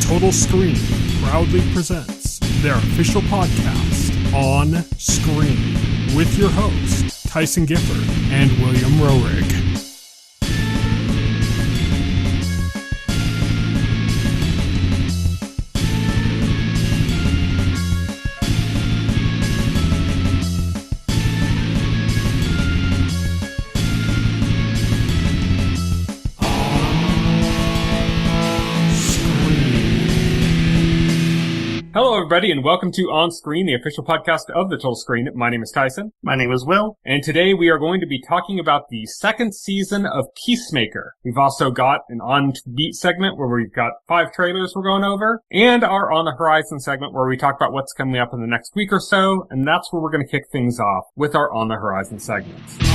Total Screen proudly presents their official podcast, On Screen, with your hosts, Tyson Gifford and William Rohrig. Hello, everybody, and welcome to On Screen, the official podcast of the Total Screen. My name is Tyson. My name is Will. And today we are going to be talking about the second season of Peacemaker. We've also got an On Beat segment where we've got 5 trailers we're going over, and our On the Horizon segment where we talk about what's coming up in the next week or so, and that's where we're going to kick things off with our On the Horizon segments. On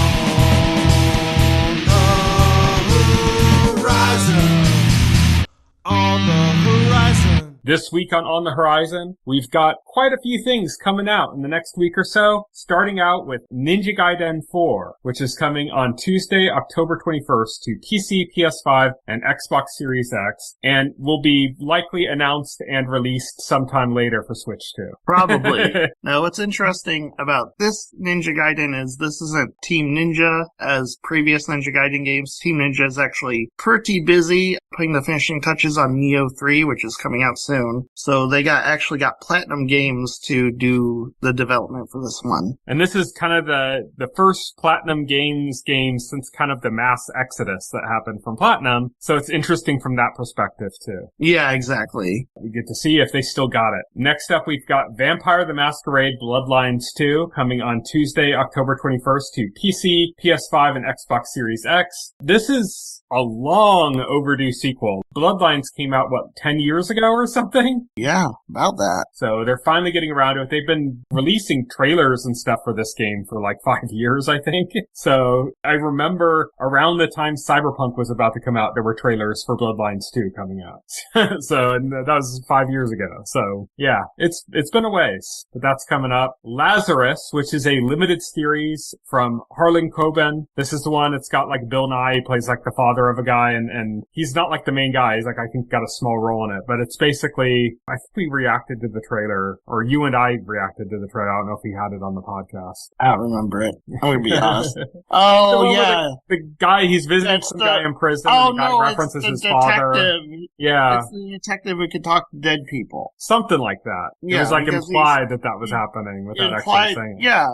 the horizon. On the horizon. This week on the Horizon, we've got quite a few things coming out in the next week or so, starting out with Ninja Gaiden 4, which is coming on Tuesday, October 21st to PC, PS5, and Xbox Series X, and will be likely announced and released sometime later for Switch 2. Probably. Now, what's interesting about this Ninja Gaiden is this isn't Team Ninja as previous Ninja Gaiden games. Team Ninja is actually pretty busy putting the finishing touches on Neo 3, which is coming out soon. So they actually got Platinum Games to do the development for this one. And this is kind of the first Platinum Games game since kind of the mass exodus that happened from Platinum. So it's interesting from that perspective too. Yeah, exactly. We get to see if they still got it. Next up, we've got Vampire the Masquerade Bloodlines 2 coming on Tuesday, October 21st to PC, PS5, and Xbox Series X. This is a long overdue sequel. Bloodlines came out, 10 years ago or something? Yeah, about that. So they're finally getting around to it. They've been releasing trailers and stuff for this game for 5 years, I think. So I remember around the time Cyberpunk was about to come out, there were trailers for Bloodlines 2 coming out. So and that was 5 years ago. So yeah, it's been a ways, but that's coming up. Lazarus, which is a limited series from Harlan Coben. This is the one that's got Bill Nye, he plays the father of a guy, and he's not the main guy. He's I think got a small role in it, but it's basically, I think we reacted to the trailer, or you and I reacted to the trailer. I don't know if we had it on the podcast. I don't remember it. I'm gonna be honest. Oh, yeah. The guy, he's visiting some guy in prison, and the guy references his father. Yeah. It's the detective who can talk to dead people. Something like that. Yeah, it was implied that was happening without actually saying it. Yeah,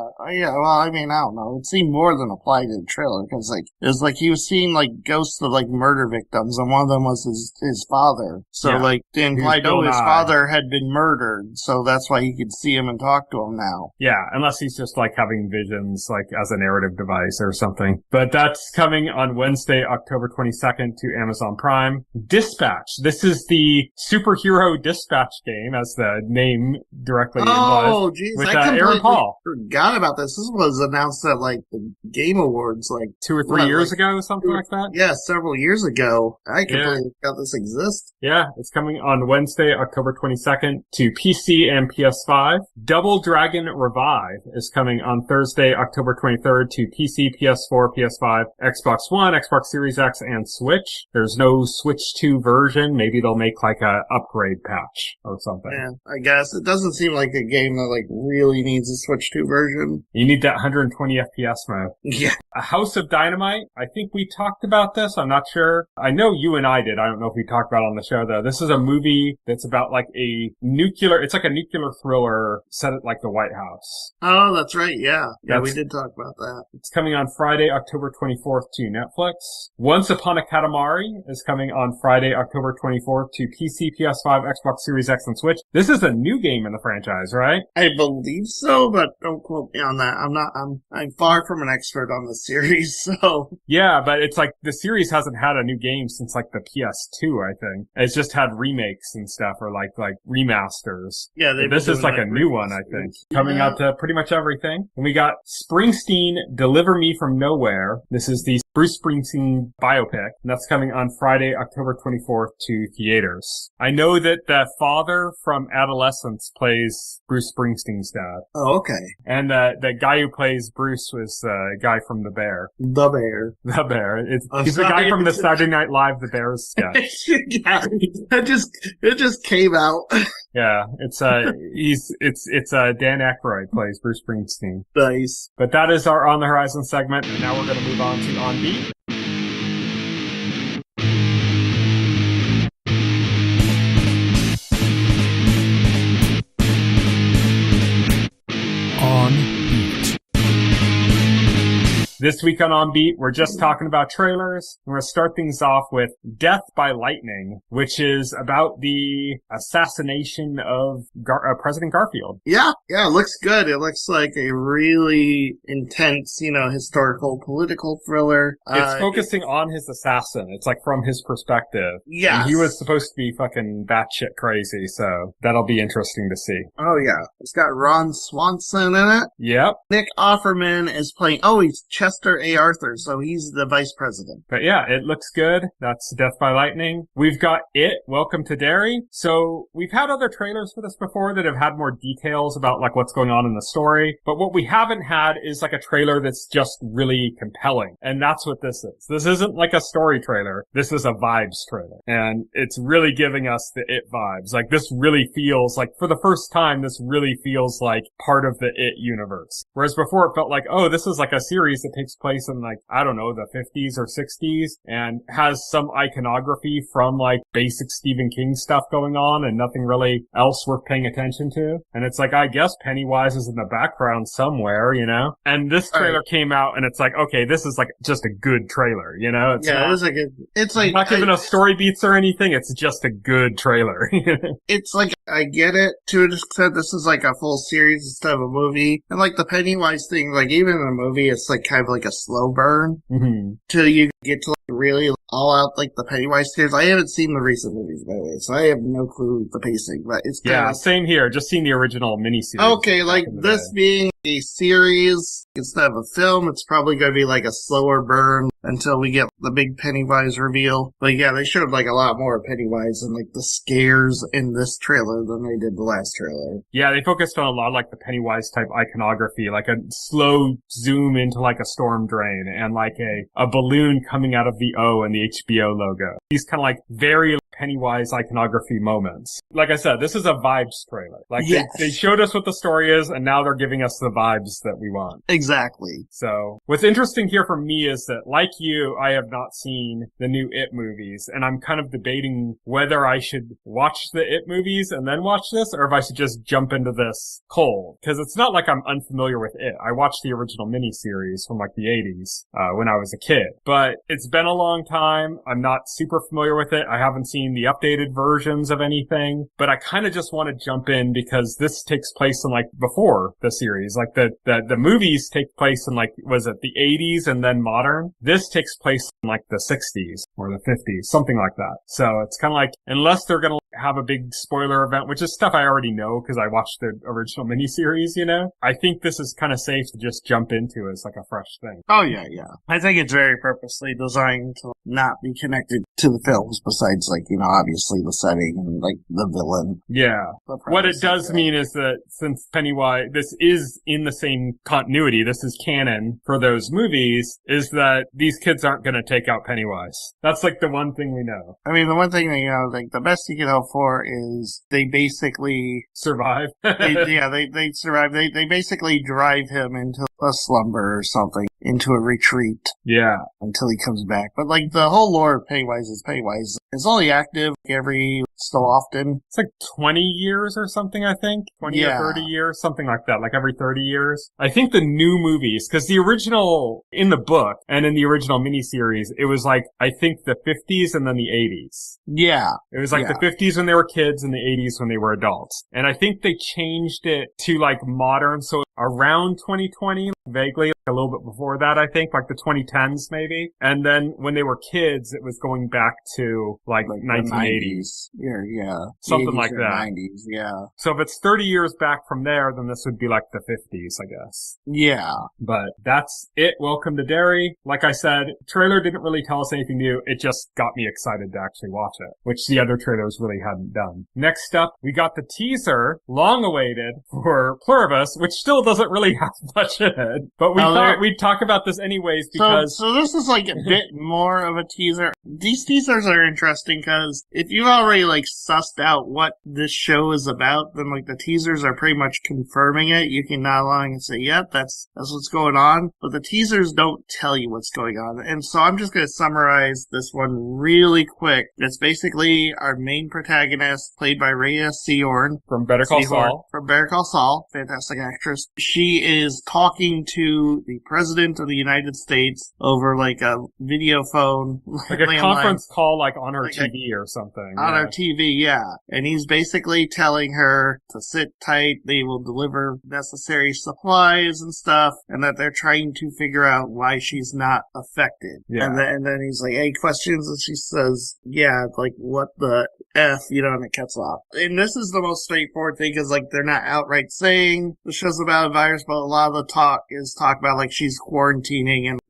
well, I mean, I don't know. It seemed more than applied in the trailer, because it was he was seeing ghosts of murder victims, and one of them was his father. So they implied, his father had been murdered, so that's why he could see him and talk to him now. Yeah, unless he's just having visions as a narrative device or something. But that's coming on Wednesday, October 22nd to Amazon Prime. Dispatch. This is the superhero dispatch game, as the name directly implies. Oh, jeez. With I Aaron Paul. Forgot about this. This was announced at the Game Awards 2 or 3 years ago, something like that. Yeah, several years ago. I completely forgot this exists. Yeah, it's coming on Wednesday, October 22nd to PC and PS5. Double Dragon Revive is coming on Thursday, October 23rd to PC, PS4, PS5, Xbox One, Xbox Series X, and Switch. There's no Switch 2 version. Maybe they'll make a upgrade patch or something. Yeah, I guess. It doesn't seem like a game that really needs a Switch 2 version. You need that 120 FPS mode. Yeah. A House of Dynamite. I think we talked about this. I'm not sure. I know you and I did. I don't know if we talked about it on the show though. This is a movie that's about a nuclear thriller set at the White House. Oh, that's right. Yeah. Yeah, we did talk about that. It's coming on Friday, October 24th to Netflix. Once Upon a Katamari is coming on Friday, October 24th to PC, PS5, Xbox Series X, and Switch. This is a new game in the franchise, right? I believe so, but don't quote me on that. I'm far from an expert on the series, so. Yeah, but it's the series hasn't had a new game since the PS2, I think. It's just had remakes and stuff, or remasters. Yeah, this is a new one, I think. Coming out to pretty much everything. And we got Springsteen, Deliver Me From Nowhere. This is the Bruce Springsteen biopic, and that's coming on Friday, October 24th to theaters. I know that the father from Adolescence plays Bruce Springsteen's dad. Oh, okay. And the guy who plays Bruce was the guy from The Bear. The Bear. The Bear. He's the guy from the Saturday Night Live The Bears sketch. Yeah, it just came out. Yeah, it's Dan Aykroyd plays Bruce Springsteen. Nice. But that is our On the Horizon segment, and now we're going to move on to On Beat. On Beat. This week on Beat, we're just talking about trailers. We're going to start things off with Death by Lightning, which is about the assassination of President Garfield. Yeah, it looks good. It looks like a really intense, historical political thriller. It's focusing on his assassin. It's like from his perspective. Yes. And he was supposed to be fucking batshit crazy, so that'll be interesting to see. Oh, yeah. It's got Ron Swanson in it. Yep. Nick Offerman is playing, he's Chester A. Arthur, so he's the vice president. But yeah, it looks good. That's Death by Lightning. We've got Welcome to Derry. So we've had other trailers for this before that have had more details about like what's going on in the story. But what we haven't had is like a trailer that's just really compelling. And that's what this is. This isn't like a story trailer. This is a vibes trailer. And it's really giving us the It vibes. Like this really feels like for the first time, this really feels like part of the It universe. Whereas before it felt like, this is like a series that takes place in like, I don't know, the 50s or 60s and has some iconography from like basic Stephen King stuff going on and nothing really else worth paying attention to. And it's like, I guess Pennywise is in the background somewhere, And this trailer came out and it's like, okay, this is like just a good trailer, It's it was like it's like not giving us story beats or anything. It's just a good trailer. It's like, I get it to an extent. This is like a full series instead of a movie. And like the Pennywise thing, like even in a movie, it's like kind of like a slow burn till you get to like really all out like the Pennywise series. I haven't seen the recent movies, by the way, so I have no clue the pacing, but it's kind of... same here. Just seen the original miniseries. Okay, like this being a series instead of a film, it's probably going to be like a slower burn until we get the big Pennywise reveal. But yeah, they showed like a lot more of Pennywise and like the scares in this trailer than they did the last trailer. Yeah, they focused on a lot of like the Pennywise type iconography, like a slow zoom into like a storm drain and like a balloon coming out of the O and the HBO logo. These kind of like very Pennywise iconography moments. Like I said, this is a vibes trailer. Like they showed us what the story is and now they're giving us the vibes that we want. Exactly. So what's interesting here for me is that like you, I have not seen the new It movies and I'm kind of debating whether I should watch the It movies and then watch this or if I should just jump into this cold. Cause it's not like I'm unfamiliar with It. I watched the original miniseries from like the 80s, when I was a kid, but it's been a long time. I'm not super familiar with it. I haven't seen the updated versions of anything, but I kind of just want to jump in because this takes place in like before the series. Like the movies take place in like, was it the 80s and then modern? This takes place in like the 60s or the 50s, something like that. So it's kind of like, unless they're going to have a big spoiler event, which is stuff I already know because I watched the original miniseries, I think this is kind of safe to just jump into as like a fresh thing. Oh, yeah. I think it's very purposely designed to not be connected to the films besides like, obviously the setting and like the villain. Yeah. What it does mean is that since Pennywise, this is in the same continuity, this is canon for those movies, is that these kids aren't going to take out Pennywise. That's like the one thing we know. I mean, the one thing that, like the best you can hope for is they basically survive. they survive. They basically drive him into a slumber or something, into a retreat. Yeah. Until he comes back. But like the whole lore of Pennywise is only active every so often. It's like 20 years or something, I think. 20 or 30 years, something like that, like every 30 years. I think the new movies, because the original, in the book and in the original miniseries, it was like, I think the 50s and then the 80s. Yeah. It was like the 50s when they were kids and the 80s when they were adults. And I think they changed it to like modern, so around 2020, vaguely, a little bit before that, I think, like the 2010s maybe. And then when they were kids, it was going back to like 1980s. Yeah. Something like that. 90s, yeah. So if it's 30 years back from there, then this would be like the 50s, I guess. Yeah. But that's it. Welcome to Derry. Like I said, trailer didn't really tell us anything new. It just got me excited to actually watch it, which the other trailers really hadn't done. Next up, we got the teaser, long awaited, for Pluribus, which still doesn't really have much in it. But we thought we'd talk about this anyways because... So this is like a bit more of a teaser. These teasers are interesting because if you've already like sussed out what this show is about, then like the teasers are pretty much confirming it. You can nod along and say, yep, that's what's going on. But the teasers don't tell you what's going on. And so I'm just going to summarize this one really quick. It's basically our main protagonist, played by Rhea Seehorn. From Better Call Saul. From Better Call Saul. Fantastic actress. She is talking to the President of the United States over like a video phone. Like a conference call like on her TV or something. On her TV, yeah. And he's basically telling her to sit tight. They will deliver necessary supplies and stuff. And that they're trying to figure out why she's not affected. Yeah. And then he's like, hey, questions? And she says, yeah, like, what the F, and it cuts off. And this is the most straightforward thing because, like, they're not outright saying the show's about a virus, but a lot of the talk about, like, she's quarantining and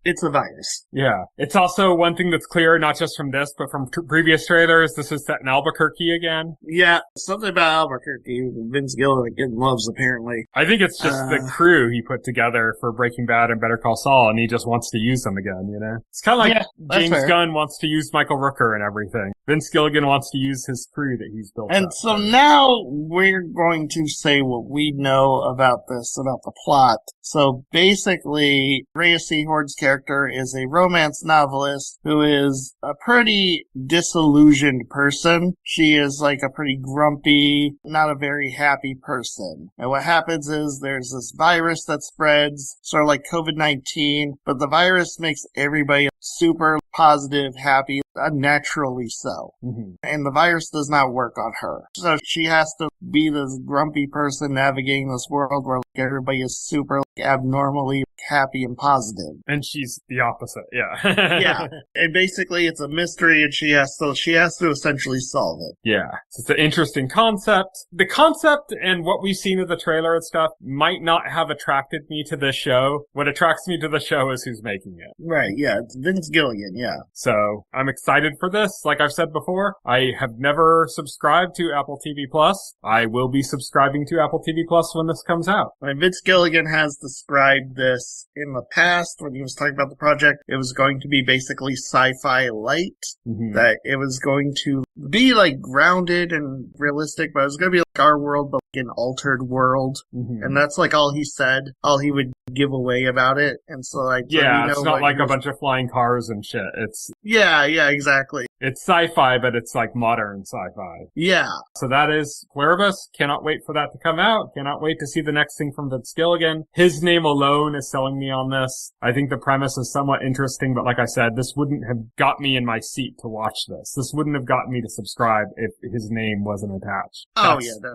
it's a virus. Yeah. It's also one thing that's clear, not just from this, but from previous trailers. This is set in Albuquerque again. Yeah. Something about Albuquerque. Vince Gilligan loves, apparently. I think it's just the crew he put together for Breaking Bad and Better Call Saul, and he just wants to use them again, It's kind of like James Gunn wants to use Michael Rooker and everything. Vince Gilligan wants to use his crew that he's built And up. So now we're going to say what we know about the plot. So basically, Rhea Seehorn's character is a romance novelist who is a pretty disillusioned person. She is like a pretty grumpy, not a very happy person. And what happens is there's this virus that spreads, sort of like COVID-19, but the virus makes everybody super positive, happy, unnaturally so. Mm-hmm. And the virus does not work on her. So she has to be this grumpy person navigating this world where everybody is super abnormally happy and positive. And she's the opposite, yeah. Yeah. And basically it's a mystery and she has to essentially solve it. Yeah. So it's an interesting concept. The concept and what we've seen of the trailer and stuff might not have attracted me to this show. What attracts me to the show is who's making it. Right, yeah. It's Vince Gilligan, yeah. So I'm excited for this. Like I've said before, I have never subscribed to Apple TV Plus. I will be subscribing to Apple TV Plus when this comes out. And Vince Gilligan has described this in the past when he was talking about the project. It was going to be basically sci-fi light, that it was going to be like grounded and realistic, but it was going to be like our world, but like an altered world. And that's like all he said, all he would give away about it. And so like, it's not like a bunch of flying cars and shit. It's yeah, exactly. It's sci-fi, but it's like modern sci-fi. Yeah. So that is Pluribus. Cannot wait for that to come out. Cannot wait to see the next thing from Vince Gilligan. His name alone is selling me on this. I think the premise is somewhat interesting, but like I said, this wouldn't have got me in my seat to watch this. This wouldn't have gotten me to subscribe if his name wasn't attached.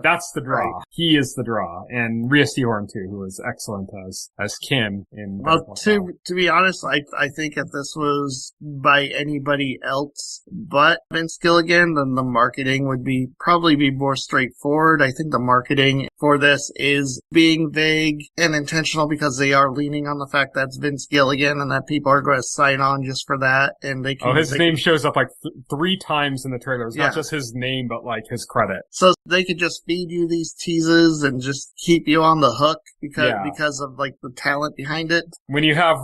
That's the draw. Right. He is the draw. And Rhea Seehorn too, who is excellent as Kim in Well, to be honest, I think if this was by anybody else but Vince Gilligan, then the marketing would probably be more straightforward. I think the marketing for this is being vague and intentional because they are leaning on the fact that it's Vince Gilligan and that people are going to sign on just for that. And his name shows up like 3 times in the trailers. Not just his name, but like his credit. So they could just feed you these teases and just keep you on the hook because of like the talent behind it. When you have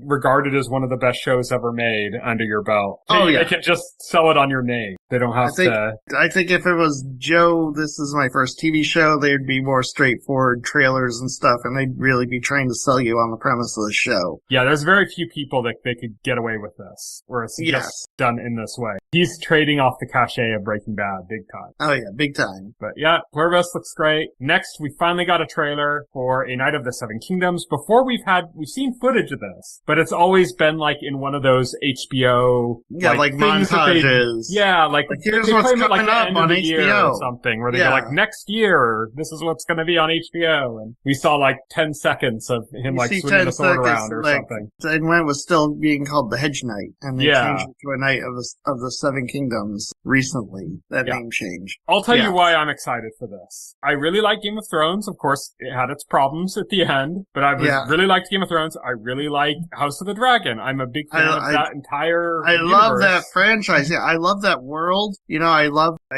regarded as one of the best shows ever made under your belt, they can just sell it on your name. They don't have to. I think if it was Joe, this is my first TV show, they'd be more straightforward trailers and stuff, and they'd really be trying to sell you on the premise of the show. Yeah, there's very few people that they could get away with this, where it's just done in this way. He's trading off the cachet of Breaking Bad big time. Oh yeah, big time. But yeah, Pluribus looks great. Next, we finally got a trailer for for a Night of the Seven Kingdoms. Before we've seen footage of this, but it's always been like in one of those HBO, like montages. Like here's they what's play them at, coming the up end on of the year HBO or something, where they go like, next year, this is what's going to be on HBO. And we saw like 10 seconds of him like swinging the sword around or something. And when it was still being called the Hedge Knight, and they changed it to a Knight of the Seven Kingdoms recently. That name change. I'll tell you why I'm excited for this. I really like Game of Thrones. Of course, it had its problems at the end, but I really liked Game of Thrones. I really like House of the Dragon. I'm a big fan of that entire universe. Love that franchise. Yeah, I love that world. I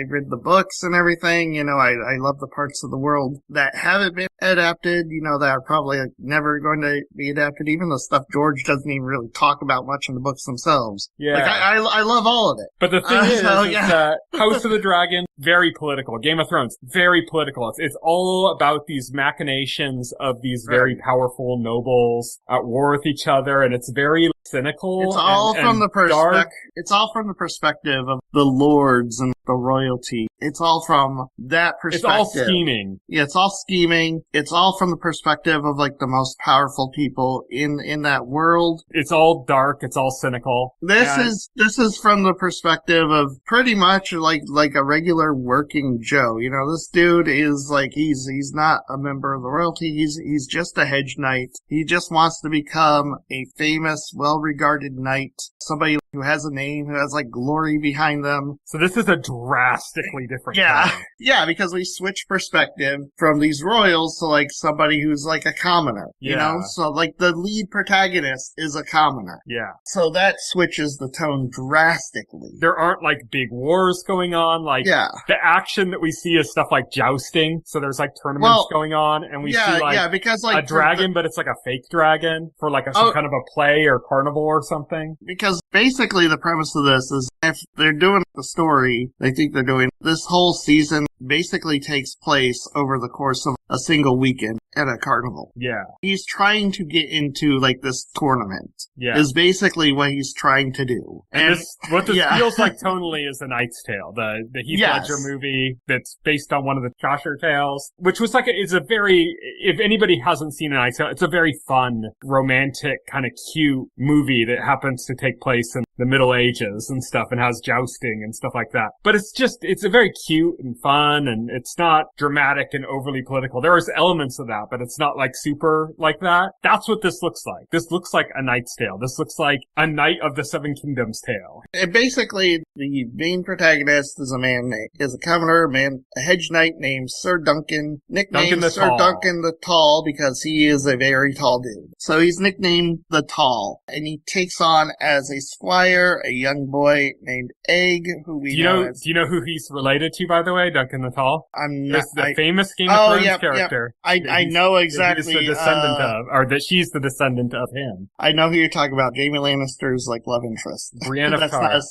read the books and everything. I love the parts of the world that haven't been adapted, that are probably never going to be adapted. Even the stuff George doesn't even really talk about much in the books themselves. Yeah. I love all of it. But the thing is that House of the Dragon, very political. Game of Thrones, very political. It's all about these machinations of these very powerful nobles at war with each other, and it's very cynical. It's all from the perspective. It's all from the perspective of the lords and the royalty. It's all from that perspective. It's all scheming. Yeah, it's all scheming. It's all from the perspective of like the most powerful people in that world. It's all dark. It's all cynical. This is from the perspective of pretty much like a regular working Joe. This dude is like he's not a member of the royalty. He's just a hedge knight. He just wants to become a famous, well-regarded knight. Somebody who has a name, who has like glory behind them. So this is a drastically different time. Yeah, because we switch perspective from these royals to like somebody who's like a commoner, you know? So like the lead protagonist is a commoner. Yeah. So that switches the tone drastically. There aren't like big wars going on. Like the action that we see is stuff like jousting. So there's like tournaments going on, and we see like because like a dragon, but it's like a fake dragon for like some kind of a play or carnival or something. Because basically the premise of this is if they're doing the story, they think they're doing this whole season basically takes place over the course of a single weekend at a carnival. Yeah. He's trying to get into like this tournament. Yeah. Is basically what he's trying to do. And what this feels like tonally is The Knight's Tale, the Heath Ledger movie that's based on one of the Chaucer tales, which was like is a very, if anybody hasn't seen The Knight's Tale, it's a very fun, romantic, kind of cute movie that happens to take place in the Middle Ages and stuff and has jousting and stuff like that. But it's a very cute and fun, and it's not dramatic and overly political. There is elements of that, but it's not like super like that. That's what this looks like. This looks like A Knight's Tale. This looks like a Knight of the Seven Kingdoms tale. And basically, the main protagonist is a commoner, a hedge knight named Sir Duncan, nicknamed Sir Duncan the Tall because he is a very tall dude. So he's nicknamed the Tall, and he takes on as a squire a young boy named Egg, who we know as... Do you know who he's related to, by the way, Duncan the Tall? I'm not... The famous Game of Thrones character. I know exactly. He's the descendant of, or that she's the descendant of him. I know who you're talking about. Jamie Lannister's like love interest. Brienne of Tarth.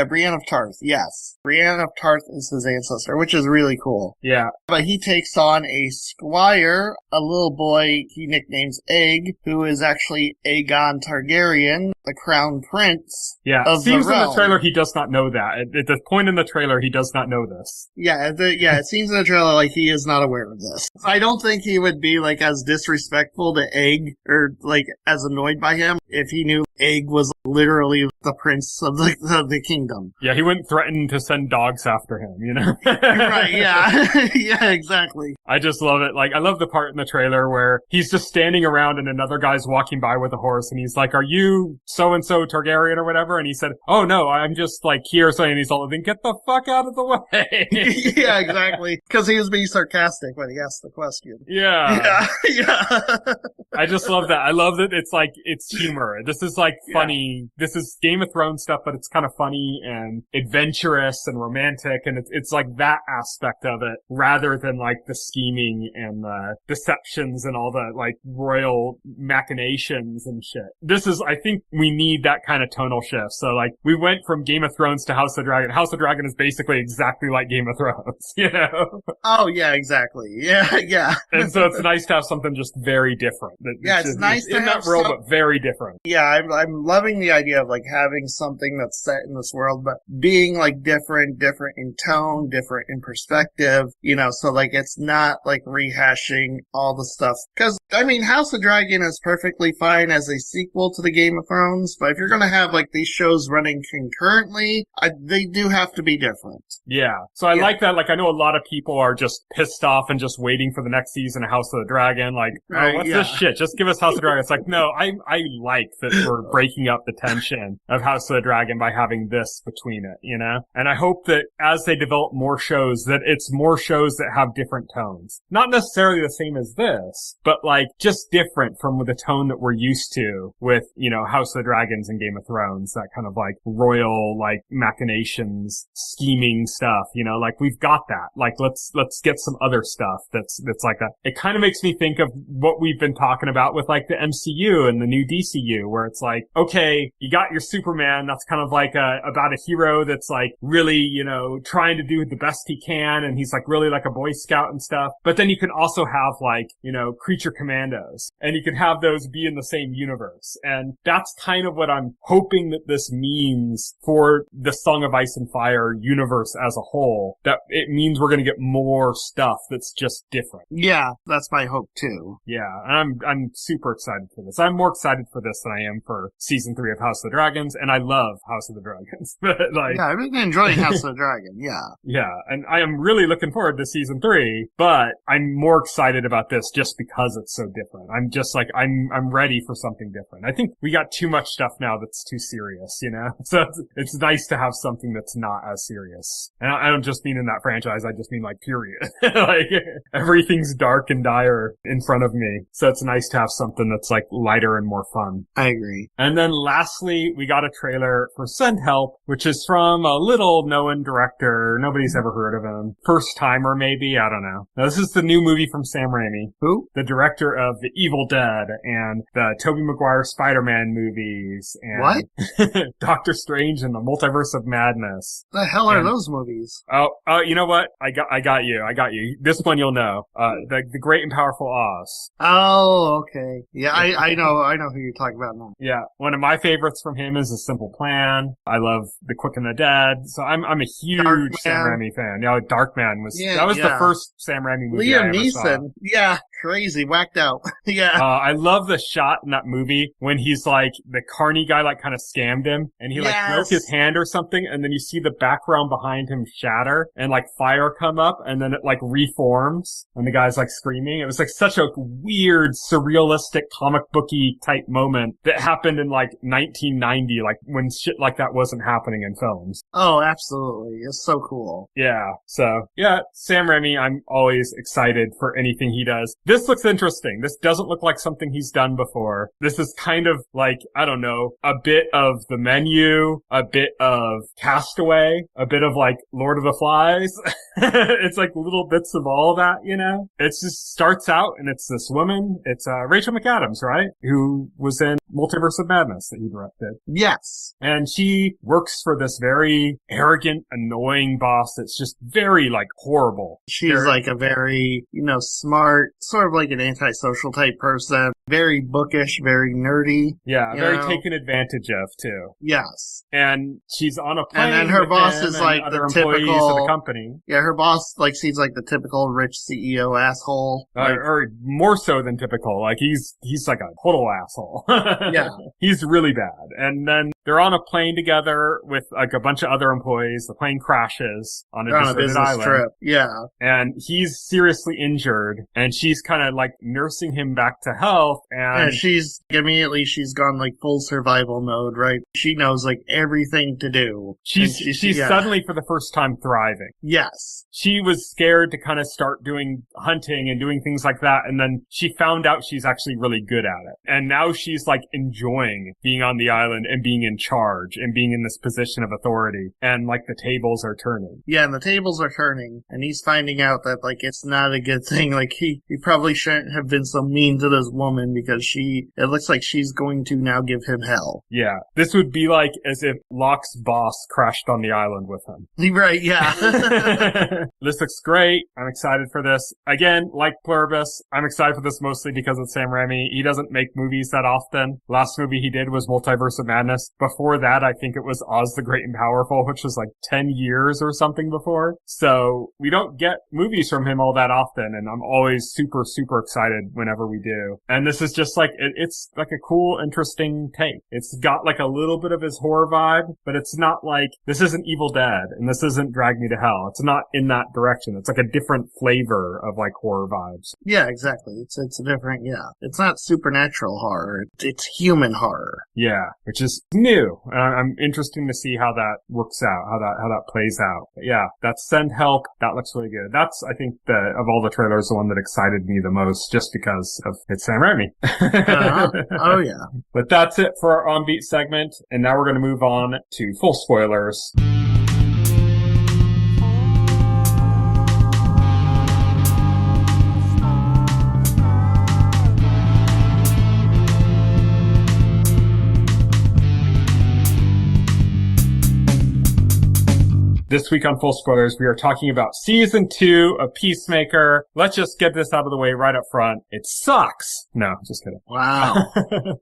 Brienne of Tarth. Yes, Brienne of Tarth is his ancestor, which is really cool. Yeah, but he takes on a squire, a little boy he nicknames Egg, who is actually Aegon Targaryen, the crown prince. Yeah, of seems the realm. In the trailer he does not know that. At the point in the trailer, he does not know this. Yeah, it seems in the trailer like he is not aware of this. I don't think he would be like as disrespectful to Egg or like as annoyed by him if he knew Egg was literally the prince of the kingdom. Yeah, he wouldn't threaten to send dogs after him, you know? Right, yeah. Yeah, exactly. I just love it. Like, I love the part in the trailer where he's just standing around and another guy's walking by with a horse and he's like, "Are you so-and-so Targaryen or whatever?" And he said, "Oh no, I'm just like here," saying he's all, "Then get the fuck out of the way." Yeah, exactly. Because he was being sarcastic when he asked the question. Yeah. Yeah. I just love that. I love that it's humor. This is like funny. This is Game of Thrones stuff, but it's kind of funny and adventurous and romantic, and it's like that aspect of it rather than like the scheming and the deceptions and all the like royal machinations and shit. I think we need that kind of tonal shift. So like we went from Game of Thrones to House of Dragon. House of Dragon is basically exactly like Game of Thrones, you know? Oh yeah, exactly. Yeah, yeah. And so it's nice to have something just very different. Yeah, it's nice to in have that world, but very different. Yeah, I'm loving the idea of like having something that's set in this world, but being like different in tone, different in perspective, so like it's not like rehashing all the stuff. Cause I mean, House of Dragon is perfectly fine as a sequel to the Game of Thrones, but if you're gonna have like these shows running concurrently, they do have to be different. Yeah. So I like that. Like, I know a lot of people are just pissed off and just waiting for the next season of House of the Dragon. Like, what's this shit? Just give us House of the Dragon. It's like, no, I like that we're breaking up the tension of House of the Dragon by having this between it, And I hope that as they develop more shows, that it's more shows that have different tones. Not necessarily the same as this, but like just different from the tone that we're used to with, House of the Dragons and Game of Thrones, that kind of like royal, like machinations, scheming stuff, like we've got that. Like, let's get some other stuff that's like that. It kind of makes me think of what we've been talking about with like the MCU and the new DCU, where it's like, okay, you got your Superman, that's kind of like about a hero that's like really, trying to do the best he can, and he's like really like a Boy Scout and stuff. But then you can also have like, creature commandos, and you can have those be in the same universe. And that's kind of what I'm hoping that this means for the Song of Ice and Fire universe as a whole, that it means we're going to get more stuff that's just different. Yeah, that's my hope too. Yeah, and I'm super excited for this. I'm more excited for this than I am for season 3 of House of the Dragons, and I love House of the Dragons. But like, yeah, I've been enjoying House of the Dragon, yeah. Yeah, and I am really looking forward to season 3, but I'm more excited about this just because it's so different. I'm just like, I'm ready for something different. I think we got too much stuff now that's too serious, So it's nice to have something that's not as serious. And I don't just mean in that franchise, I just mean like period. Like, everything's dark and dire in front of me. So it's nice to have something that's like lighter and more fun. I agree. And then lastly, we got a trailer for Send Help, which is from a little known director. Nobody's ever heard of him. First timer, maybe? I don't know. Now, this is the new movie from Sam Raimi. Who? The director of The Evil Dead and the Tobey Maguire Spider-Man movies and what? Doctor Strange and the Multiverse of Madness. The hell are those movies? Oh, you know what? I got you. This one you'll know. The Great and Powerful Oz. Oh, okay. Yeah, I know who you're talking about now. Yeah. One of my favorites from him is A Simple Plan. I love The Quick and the Dead. So I'm a huge Sam Raimi fan. Yeah, Darkman was, that was the first Sam Raimi movie I ever saw. Liam Neeson. Yeah. Crazy, whacked out. Yeah. I love the shot in that movie when he's like, the carny guy like kind of scammed him and he like broke his hand or something, and then you see the background behind him shatter and like fire come up, and then it like reforms and the guy's like screaming. It was like such a weird, surrealistic, comic booky type moment that happened in like 1990, like when shit like that wasn't happening in films. Oh, absolutely. It's so cool. Yeah. So, yeah, Sam Raimi, I'm always excited for anything he does. This looks interesting. This doesn't look like something he's done before. This is kind of like, I don't know, a bit of The Menu, a bit of Castaway, a bit of like Lord of the Flies. It's like little bits of all that, It just starts out and it's this woman. It's Rachel McAdams, right? Who was in Multiverse of Madness that he directed. Yes. And she works for this very arrogant, annoying boss that's just very like horrible. She's like a very, smart, sort of like an antisocial type person. Very bookish, very nerdy. Yeah, very taken advantage of too. Yes. And she's on a plane. And then her boss is like other the employees typical of the company. Yeah, her boss like seems like the typical rich CEO asshole. Or more so than typical. Like he's like a total asshole. Yeah. He's really bad. And then they're on a plane together with like a bunch of other employees. The plane crashes on a deserted island. Trip. Yeah. And he's seriously injured, and she's kind of like nursing him back to health. And she's gone like full survival mode, right? She knows like everything to do. She's suddenly for the first time thriving. Yes. She was scared to kind of start doing hunting and doing things like that, and then she found out she's actually really good at it. And now she's like enjoying being on the island and being in in charge and being in this position of authority, and like the tables are turning. Yeah, and the tables are turning, and he's finding out that, like, it's not a good thing. Like, he probably shouldn't have been so mean to this woman because it looks like she's going to now give him hell. Yeah. This would be like as if Locke's boss crashed on the island with him. Right, yeah. This looks great. I'm excited for this. Again, like Pluribus, I'm excited for this mostly because of Sam Raimi. He doesn't make movies that often. Last movie he did was Multiverse of Madness. Before that, I think it was Oz the Great and Powerful, which was like 10 years or something before. So we don't get movies from him all that often, and I'm always super, super excited whenever we do. And this is just like, it's like a cool, interesting take. It's got like a little bit of his horror vibe, but it's not like, this isn't Evil Dead, and this isn't Drag Me to Hell. It's not in that direction. It's like a different flavor of like horror vibes. Yeah, exactly. It's a different, yeah. It's not supernatural horror. It's human horror. Yeah, which is new. I'm interested to see how that works out, how that plays out. But yeah, that's Send Help. That looks really good. That's, I think, of all the trailers, the one that excited me the most, just because of it's Sam Raimi. Oh yeah. But that's it for our On Beat segment, and now we're going to move on to full spoilers. This week on Full Spoilers, we are talking about Season 2 of Peacemaker. Let's just get this out of the way right up front. It sucks. No, just kidding. Wow.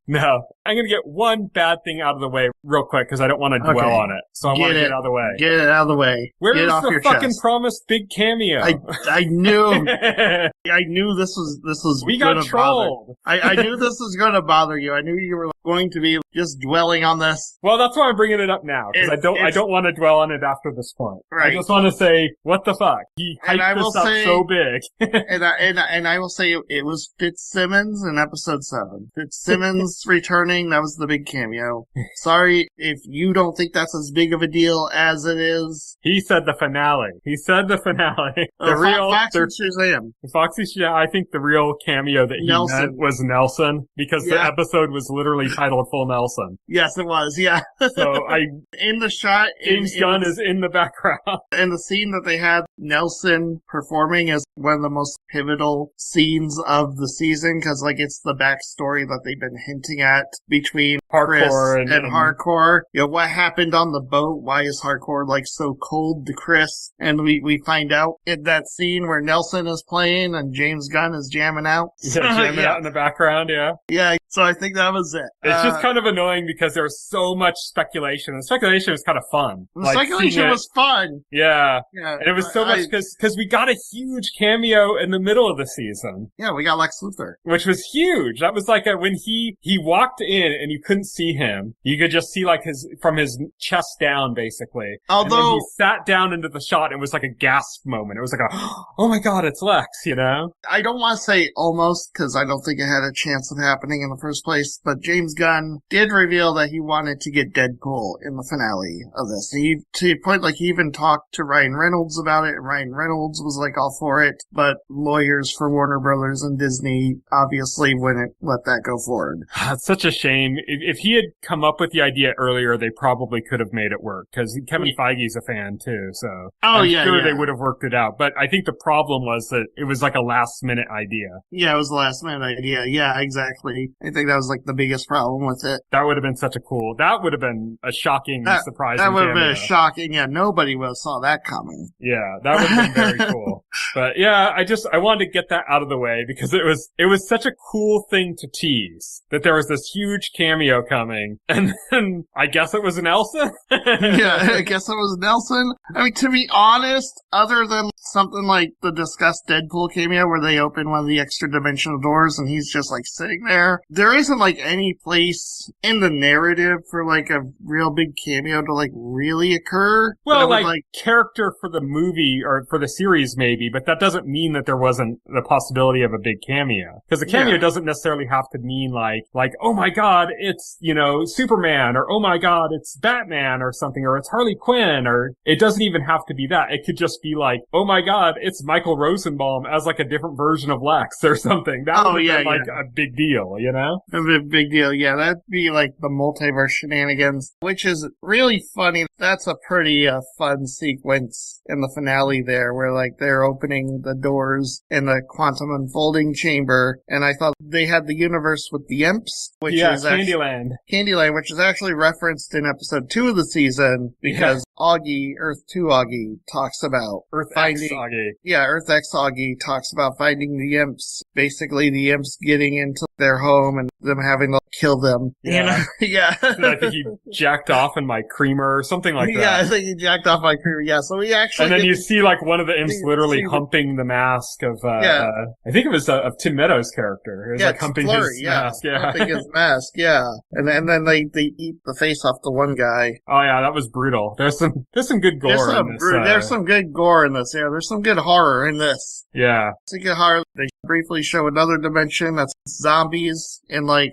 No. I'm going to get one bad thing out of the way real quick because I don't want to dwell on it. So I want to get it out of the way. Get it out of the way. Where's the fucking chest. promised big cameo? I knew. I knew this was we got trolled. I knew this was going to bother you. I knew you were going to be just dwelling on this. Well, that's why I'm bringing it up now, because I don't want to dwell on it after this point. Right. I just want to say, what the fuck? He hyped this up so big. and I will say it was Fitzsimmons in episode 7. Fitzsimmons returning, that was the big cameo. Sorry if you don't think that's as big of a deal as it is. He said the finale. Foxy Shazam. Foxy Shazam, I think the real cameo that he meant was Nelson, because the episode was literally titled Full Nelson. Yes, it was, yeah. So in the shot, James Gunn is in the background. And the scene that they had Nelson performing is one of the most pivotal scenes of the season, because like it's the backstory that they've been hinting at between Hardcore Chris and Hardcore. You know, what happened on the boat? Why is Hardcore like so cold to Chris? And we find out in that scene where Nelson is playing and James Gunn is jamming out. Jamming out in the background, yeah. Yeah, so I think that was it. It's just kind of annoying because there was so much speculation. And speculation was kind of fun. The speculation was fun. Yeah. And it was so much because we got a huge cameo in the middle of the season. Yeah, we got Lex Luthor. Which was huge. That was like when he walked in and you couldn't see him. You could just see like from his chest down, basically. Although and then he sat down into the shot and it was like a gasp moment. It was like oh my god, it's Lex, you know? I don't want to say almost, because I don't think it had a chance of happening in the first place, but James Gunn did reveal that he wanted to get Deadpool in the finale of this. To the point, like, he even talked to Ryan Reynolds about it, and Ryan Reynolds was like all for it, but lawyers for Warner Brothers and Disney obviously wouldn't let that go forward. It's such a shame. If he had come up with the idea earlier, they probably could have made it work, because Kevin Feige's a fan too, so I'm sure they would have worked it out. But I think the problem was that it was like a last minute idea. Yeah, it was a last minute idea. Yeah, exactly. I think that was like the biggest problem with it. That would have been that would have been a shocking, surprising That would have cameo. been shocking. Yeah, nobody would have saw that coming. Yeah, that would have been very cool. But yeah, I wanted to get that out of the way because it was such a cool thing to tease that there was this huge cameo coming, and then I guess it was Nelson. Yeah, I guess it was Nelson. I mean, to be honest, other than something like the discussed Deadpool cameo where they open one of the extra dimensional doors and he's just like sitting there isn't like any place in the narrative for like a real big cameo to like really occur. Well, like character for the movie movie or for the series maybe, but that doesn't mean that there wasn't the possibility of a big cameo. Because a cameo doesn't necessarily have to mean like, oh my god, it's, Superman, or oh my god, it's Batman or something, or it's Harley Quinn, or it doesn't even have to be that. It could just be like, oh my god, it's Michael Rosenbaum as like a different version of Lex or something. That would be like a big deal, A big deal, yeah. That'd be like the multiverse shenanigans, which is really funny. That's a pretty fun sequence in the finale there, where like they're opening the doors in the quantum unfolding chamber, and I thought they had the universe with the imps, which is Candyland. Candyland, which is actually referenced in episode 2 of the season, because Augie, Earth 2 Augie, talks about Earth X Augie. Yeah, Earth X Augie talks about finding the imps, basically the imps getting into their home and them having to kill them. Yeah. Yeah. I think he jacked off in my creamer or something like that. Yeah, I think he jacked off my creamer. Yeah, so he actually. And then you see like one of the imps literally humping the mask of, I think it was of Tim Meadows' character. It was like humping his mask. Yeah. Humping his mask, yeah. And then they eat the face off the one guy. Oh yeah, that was brutal. There's some good gore in this. There's some good gore in this, yeah. There's some good horror in this. Yeah. Some good horror. They briefly show another dimension that's zombies in like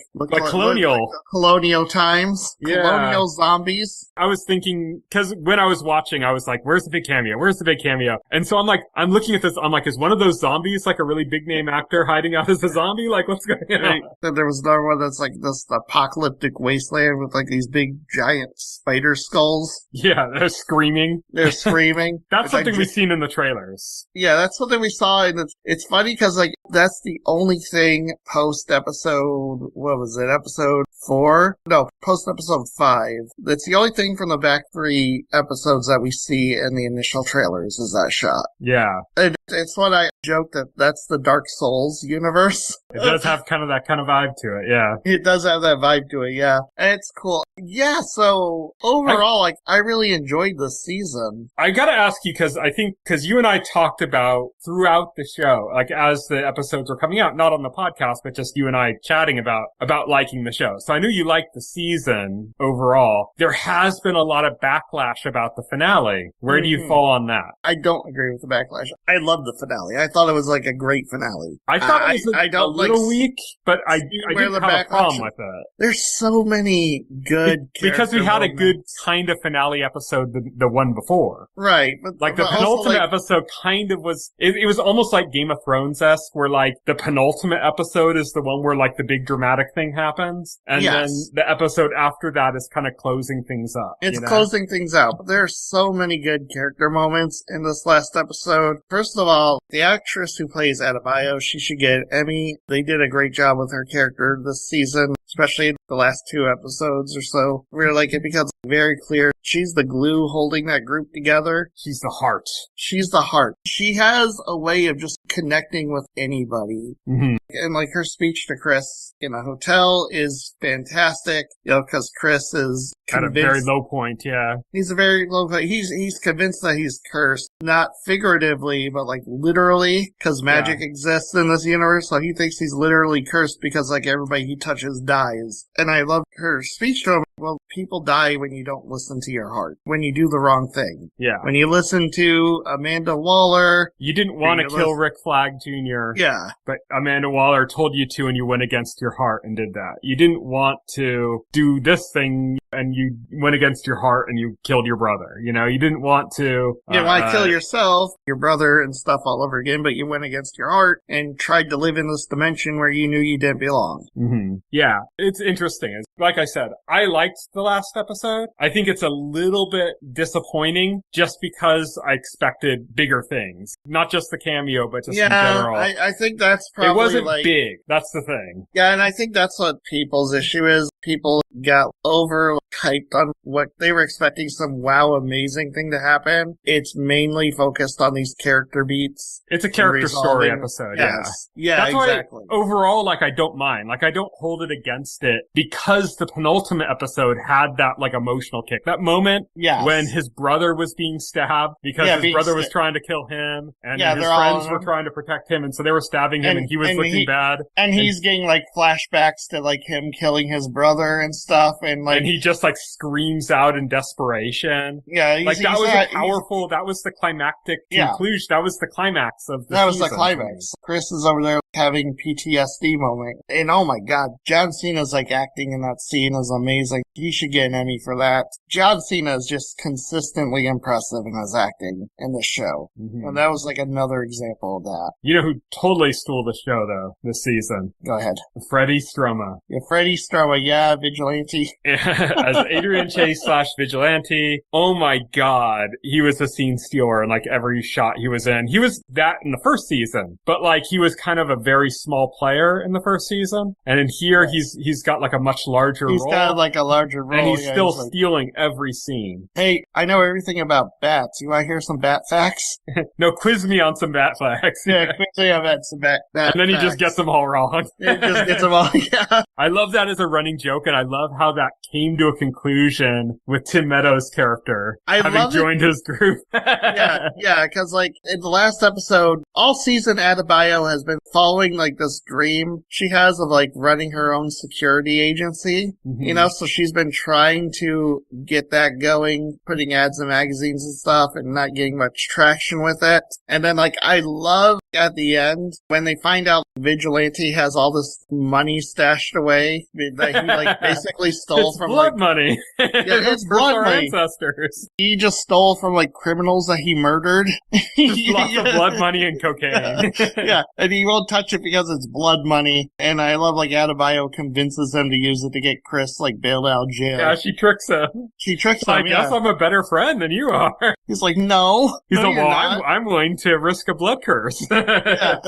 colonial times. Yeah. Colonial zombies. I was thinking, cause when I was watching, I was like, where's the big cameo? Where's the big cameo? And so I'm looking at this, I'm like, is one of those zombies like a really big name actor hiding out as a zombie? Like, what's going on? Then there was another one that's like this apocalyptic wasteland with like these big giant spider skulls. Yeah, they're screaming. That's something we've seen in the trailers. Yeah, that's something we saw in it's funny because like that's the only thing post episode, what was it, episode 4? No, post episode 5. That's the only thing from the back 3 episodes that we see in the initial trailers is that shot. Yeah. It's what I joke that that's the Dark Souls universe. It does have kind of that kind of vibe to it, yeah. It does have that vibe to it, yeah. And it's cool. Yeah, so overall, I really enjoyed this season. I gotta ask you, because you and I talked about throughout the show, like as the episodes were coming out, not on the podcast, but just you and I chatting about liking the show. So I knew you liked the season overall. There has been a lot of backlash about the finale. Where do you fall on that? I don't agree with the backlash. I love the finale. I thought it was like a great finale. I thought it was a little weak, but I didn't have a problem with it. There's so many good because we had a good kind of finale episode the one before. Right. But the penultimate episode kind of was, it was almost like Game of Thrones-esque, where like the penultimate episode is the one where like the big dramatic thing happens. And then the episode after that is kind of closing things up. It's closing things out. But there are so many good character moments in this last episode. First of all, the actress who plays Adebayo, she should get an Emmy. They did a great job with her character this season, especially the last 2 episodes or so, where like it becomes very clear she's the glue holding that group together. She's the heart. She's the heart. She has a way of just connecting with anybody. Mm-hmm. And like her speech to Chris in a hotel is fantastic, because Chris is at a very low point, yeah. He's a very low point. He's convinced that he's cursed, not figuratively, but like literally, because magic exists in this universe, so he thinks he's literally cursed because like everybody he touches dies. And I love her speech to him. Well, people die when you don't listen to your heart, when you do the wrong thing. Yeah. When you listen to Amanda Waller. You didn't want to kill Rick Flag Jr. Yeah. But Amanda Waller told you to and you went against your heart and did that. You didn't want to do this thing and you went against your heart and you killed your brother. You didn't want to... You didn't want to kill yourself, your brother, and stuff all over again, but you went against your heart and tried to live in this dimension where you knew you didn't belong. Mm-hmm. Yeah. It's interesting. Like I said, I liked the last episode. I think it's a little bit disappointing just because I expected bigger things. Not just the cameo, but just in general. I think that's probably it wasn't big. That's the thing. Yeah, and I think that's what people's issue is. People got overhyped on what they were expecting some amazing thing to happen. It's mainly focused on these character beats. It's a character story episode, Yeah, that's exactly. Why, overall, I don't mind. I don't hold it against it because the penultimate episode had that, emotional kick. That moment when his brother was being stabbed because his brother was trying to kill him and his friends were trying to protect him and so they were stabbing him and he was looking bad. And he's getting, flashbacks to, him killing his brother and stuff, and like, and he just like screams out in desperation. yeah, Like that was a powerful. That was the climactic conclusion. That was the climax of the That was season. the climax. Chris is over there having PTSD moment. And oh my god, John Cena's like acting in that scene is amazing. He should get an Emmy for that. John Cena is just consistently impressive in his acting in the show. Mm-hmm. And that was like another example of that. You know who totally stole the show though, this season? Go ahead. Freddie Stroma. Yeah, Freddie Stroma, yeah, Vigilante. As Adrian Chase / Vigilante. Oh my god. He was a scene stealer in like every shot he was in. He was that in the first season, but like he was kind of a very small player in the first season. And in here, he's got like a much larger role. He's got like a larger role. And he's still stealing every scene. Hey, I know everything about bats. You want to hear some bat facts? No, quiz me on some bat facts. Yeah, quiz me on some bat facts. And then he just gets them all wrong. He just gets them all, yeah. I love that as a running joke, and I love how that came to a conclusion with Tim Meadows' character having joined his group. yeah, because like in the last episode, all season Adebayo has been following like this dream she has of like running her own security agency, you know, so she's been trying to get that going, putting ads in magazines and stuff and not getting much traction with it. And then like I love at the end when they find out Vigilante has all this money stashed away that he like basically stole from blood money. Yeah, it's blood money. Ancestors. He just stole from like criminals that he murdered. Just lots of blood money and cocaine. Yeah, and he won't touch it because it's blood money. And I love like Adebayo convinces him to use it to get Chris like bailed out of jail. Yeah, she tricks him. She tricks him. I guess I'm a better friend than you are. He's like, no. He's no, like, well, I'm willing to risk a blood curse. Yeah.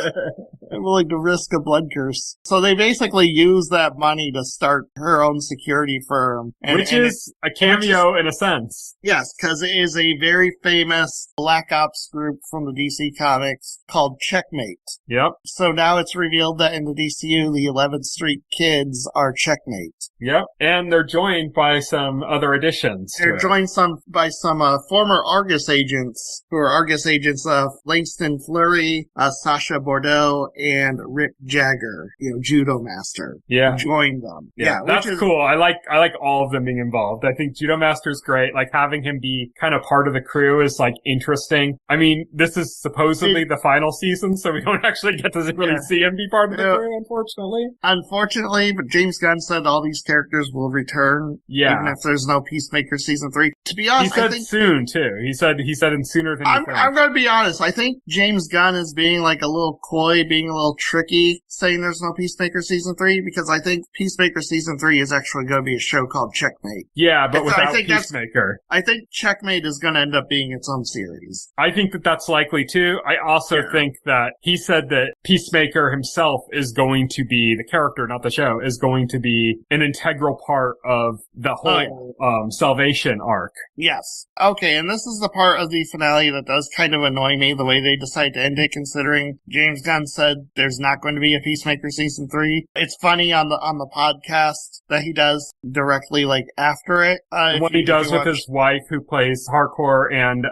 I'm willing to risk a blood curse. So they basically use that money to start her own security firm. Which is a cameo in a sense. Yes, because it is a very famous Black Ops group from the DC Comics called Checkmate. Yep. So now it's revealed that in the DCU, the 11th Street Kids are Checkmate. Yep. And they're joined by some other additions. They're joined by some former Argus agents, who are Argus agents of Langston Fleury, Sasha Bordeaux, and Rick Jagger, judo master. Yeah. Joined them. Yeah, that's cool. I like all of them being involved. I think Judo Master's great. Like having him be kind of part of the crew is like interesting. I mean, this is supposedly the final season, so we don't actually get to really see him be part of the crew, unfortunately. Unfortunately, but James Gunn said all these characters will return. Yeah. Even if there's no Peacemaker season 3. To be honest, he said soon too. He said in sooner than you think. I'm gonna be honest. I think James Gunn is being like a little coy, being a little tricky, saying there's no Peacemaker season 3, because I think Peacemaker season 3 is actually going to be a show called Checkmate. Yeah, but without Peacemaker. I think Checkmate is going to end up being its own series. I think that that's likely too. I also think that he said that Peacemaker himself is going to be, the character, not the show, is going to be an integral part of the whole Salvation arc. Yes. Okay, and this is the part of the finale that does kind of annoy me, the way they decide to end it, considering James Gunn said there's not going to be a Peacemaker season 3. It's funny on the podcast that he does directly like after it. What he does with his wife, who plays Hardcore and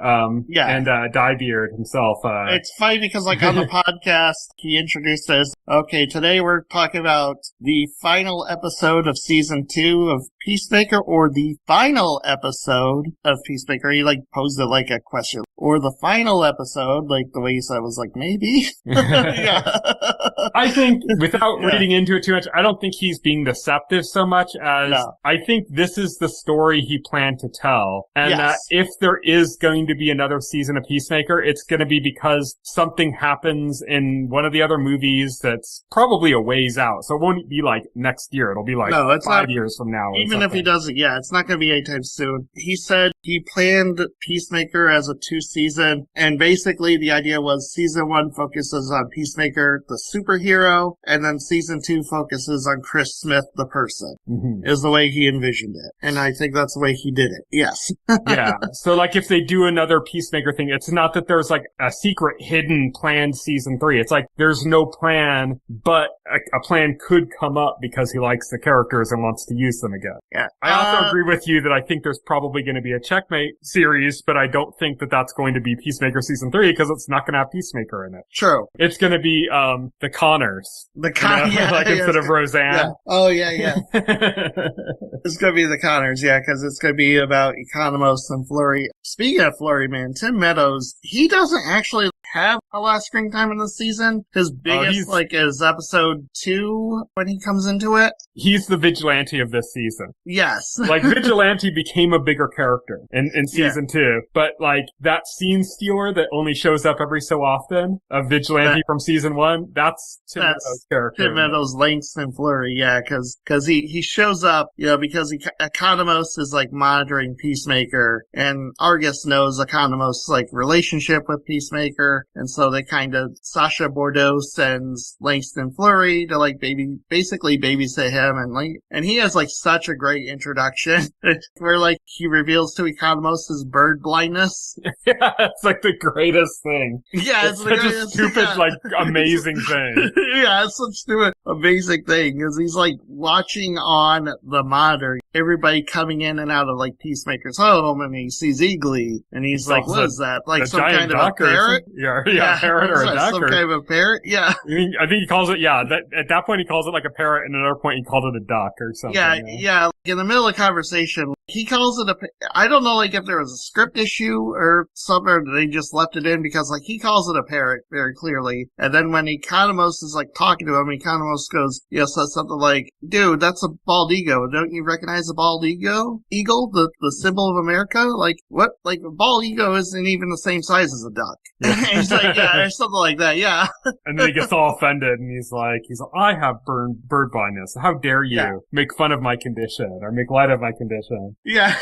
Diebeard himself. It's funny because like on the podcast he introduced us. Okay, today we're talking about the final episode of season 2 of Peacemaker, or the final episode of Peacemaker. He like posed it like a question. Or the final episode, like the way he said was like, maybe. Yeah. I think, without reading into it too much, I don't think he's being deceptive so much as I think this is the story he planned to tell. And that if there is going to be another season of Peacemaker, it's going to be because something happens in one of the other movies that's probably a ways out. So it won't be like next year. It'll be like 5 years from now. Even if he does it, it's not going to be anytime soon. He said he planned Peacemaker as a 2-season, and basically the idea was season 1 focuses on Peacemaker, the superhero, and then season 2 focuses on Chris Smith, the person, is the way he envisioned it. And I think that's the way he did it. Yes. Yeah. So like if they do another Peacemaker thing, it's not that there's like a secret hidden planned season 3. It's like there's no plan, but a plan could come up because he likes the characters and wants to use them again. Yeah. I also agree with you that I think there's probably going to be a checkmate series, but I don't think that that's going to be Peacemaker season 3 because it's not going to have Peacemaker in it. True. It's going to be, the Connors. Instead of Roseanne. Yeah. Oh, yeah. It's going to be the Connors, yeah, because it's going to be about Economos and Flurry. Speaking of Flurry, man, Tim Meadows, he doesn't actually have a lot of screen time in this season. His biggest, is episode 2 when he comes into it. He's the vigilante of this season. Yes. Vigilante became a bigger character in season 2. But, that scene stealer that only shows up every so often, a vigilante from season 1, that's Tim Meadows' character. Tim Meadows, Langston Flurry, yeah, because he shows up, because Economos is, monitoring Peacemaker, and Argus knows Economos' relationship with Peacemaker, and so they Sasha Bordeaux sends Langston Flurry to, basically babysit him, and he has, such a great introduction, where, he reveals to Economos his bird blindness. Yeah, it's, the greatest thing. Yeah, it's such a stupid, amazing thing. Yeah, it's such a stupid, amazing thing, because he's, watching on the monitor, everybody coming in and out of, Peacemaker's home, and he sees Eagly, and he's what is that? Some kind of a parrot? Yeah, parrot or a duck. Some kind of a parrot? Yeah. I think he calls it, at that point he calls it a parrot, and at another point he called it a duck or something. Yeah. In the middle of the conversation, he calls it I don't know, if there was a script issue or something, or they just left it in, because, he calls it a parrot very clearly. And then when Economos is, talking to him, Economos goes, says something dude, that's a bald eagle. Don't you recognize a bald eagle? Eagle? The symbol of America? What? A bald eagle isn't even the same size as a duck. Yeah. And he's or something like that, yeah. And then he gets all offended, and he's like, I have bird blindness. How dare you make fun of my condition, or make light of my condition? Yeah.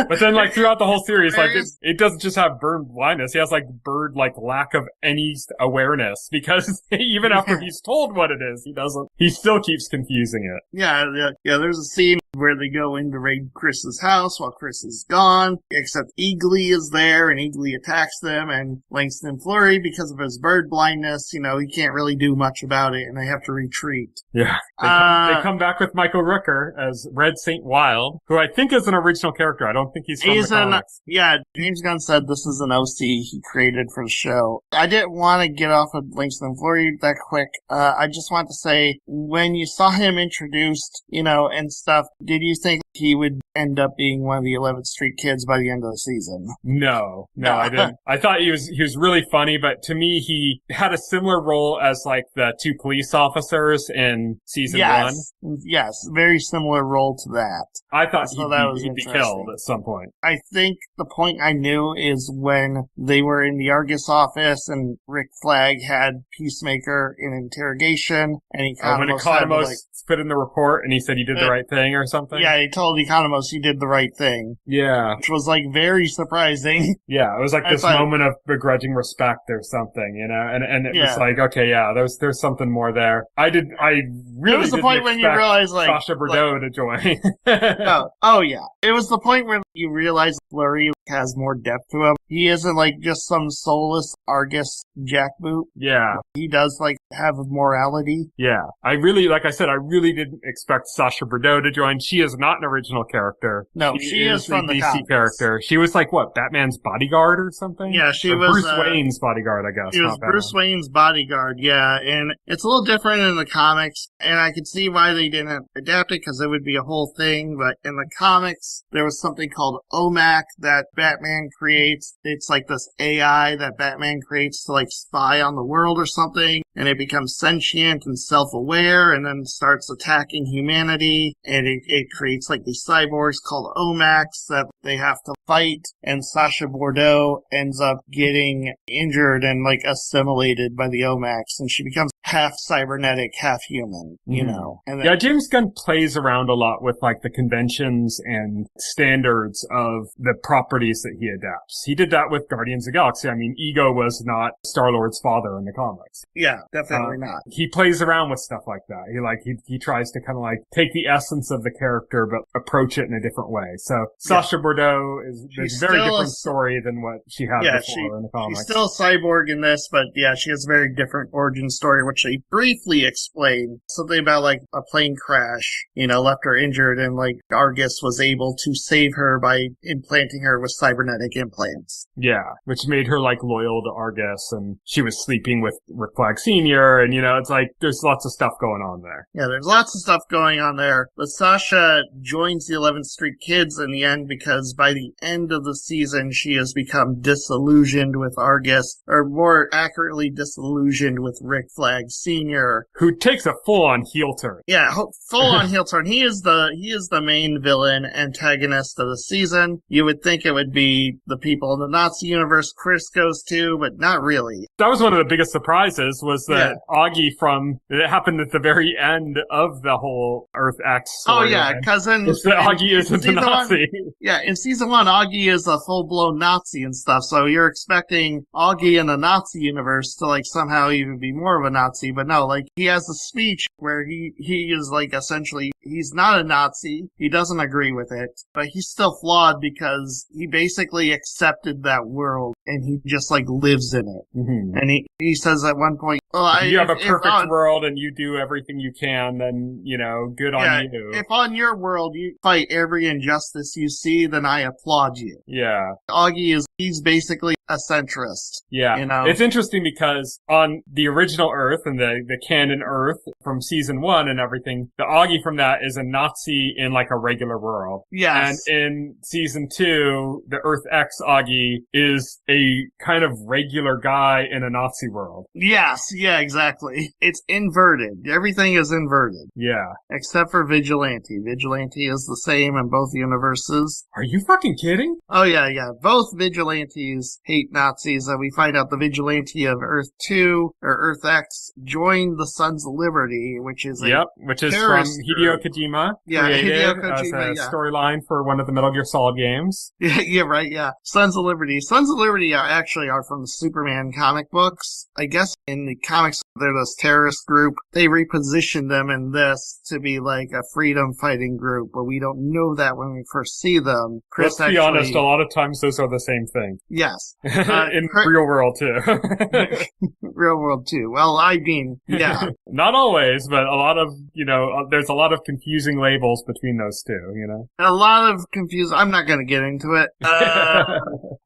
But then, throughout the whole series, it doesn't just have bird blindness. He has, bird, lack of any awareness, because even after he's told what it is, he still keeps confusing it. Yeah, there's a scene where they go in to raid Chris's house while Chris is gone, except Eagly is there, and Eagly attacks them, and Langston Flurry, because of his bird blindness, he can't really do much about it, and they have to retreat. Yeah. They come back with Michael Rooker as Red Saint Wild, who I think is an original character. I don't think he's from the comics. Yeah, James Gunn said this is an OC he created for the show. I didn't want to get off of Langston Flurry that quick. I just want to say, when you saw him introduced, and stuff, did you think he would end up being one of the 11th Street Kids by the end of the season? No, I didn't. I thought he was really funny, but to me, he had a similar role as the 2 police officers in season 1. Yes, very similar role to that. I thought he'd be killed at some point. I think the point I knew is when they were in the Argus office and Rick Flag had Peacemaker in interrogation, and Economos put in the report and he said he did the right thing or something. Yeah, he told Economos he did the right thing. Yeah. Which was very surprising. Yeah, it was this moment of begrudging respect or something, and it was okay, yeah, there's something more there. I really it was the point when you realized Sasha Bordeaux to join. Oh yeah. It was the point where you realize Flurry has more depth to him. He isn't just some soulless Argus jackboot. Yeah. He does have morality. Yeah. I really didn't expect Sasha Bordeaux to join. She is not an original character. No, she is from the DC comics. Character. She was Batman's bodyguard or something? Yeah, she was Bruce Wayne's bodyguard, I guess. She was Bruce Wayne's bodyguard, yeah. And it's a little different in the comics, and I could see why they didn't adapt it, because it would be a whole thing, but in the comics, there was something called OMAC that Batman creates. It's this AI that Batman creates to spy on the world or something, and it becomes sentient and self-aware, and then starts attacking humanity, and it creates these cyborgs called OMACs that they have to fight, and Sasha Bordeaux ends up getting injured and assimilated by the OMACs, and she becomes half cybernetic, half human, And then, James Gunn plays around a lot with the conventions and standards of the properties that he adapts. He did that with Guardians of the Galaxy. I mean, Ego was not Star-Lord's father in the comics. Yeah. definitely not. He plays around with stuff like that. He tries to kind of like take the essence of the character, but approach it in a different way. So Sasha Bordeaux is a very different story than what she had before in the comics. She's still a cyborg in this, but yeah, she has a very different origin story, which they briefly explain. Something about like a plane crash, left her injured, and like Argus was able to save her by implanting her with cybernetic implants. Yeah, which made her like loyal to Argus, and she was sleeping with Rick Flag Sr., and it's like there's lots of stuff going on there. Yeah, there's lots of stuff going on there. But Sasha joins the 11th Street Kids in the end because by the end of the season, she has become disillusioned with Argus, or more accurately, disillusioned with Rick Flag Sr., who takes a full-on heel turn. Yeah, full-on heel turn. He is the main villain antagonist of the season. You would think it would be the people in the Nazi universe Chris goes to, but not really. That was one of the biggest surprises, was that Augie it happened at the very end of the whole Earth X story. Oh yeah, because Augie isn't a Nazi. In season 1, Augie is a full-blown Nazi and stuff, so you're expecting Augie in the Nazi universe to like somehow even be more of a Nazi, but no, like he has a speech where he is like essentially, he's not a Nazi, he doesn't agree with it, but he's still flawed because he basically accepted that world and he just like lives in it. Mm-hmm. And he says at one point, if you have a perfect world and you do everything you can, then, good on you. If on your world you fight every injustice you see, then I applaud you. Yeah. Augie he's basically a centrist. Yeah. It's interesting because on the original Earth and the canon Earth from season 1 and everything, the Augie from that is a Nazi in like a regular world. Yes. And in season 2, the Earth X Augie is a kind of regular guy in a Nazi world. Yes. Yeah, exactly. It's inverted. Everything is inverted. Yeah. Except for Vigilante. Vigilante is the same in both universes. Are you fucking kidding? Oh, yeah. Both Vigilantes hate Nazis. We find out the Vigilante of Earth 2, or Earth X, joined the Sons of Liberty, which is from Hideo Kojima. Yeah, Hideo Kojima, as a storyline for one of the Metal Gear Solid games. Yeah, right, yeah. Sons of Liberty. Sons of Liberty are from the Superman comic books. I guess in the comics, they're this terrorist group. They repositioned them in this to be like a freedom fighting group, but we don't know that when we first see them. Let's be honest, a lot of times those are the same thing. Yes. In real world too. Real world too. Well, I mean, yeah. Not always, but a lot of, there's a lot of confusing labels between those two, A lot of I'm not going to get into it.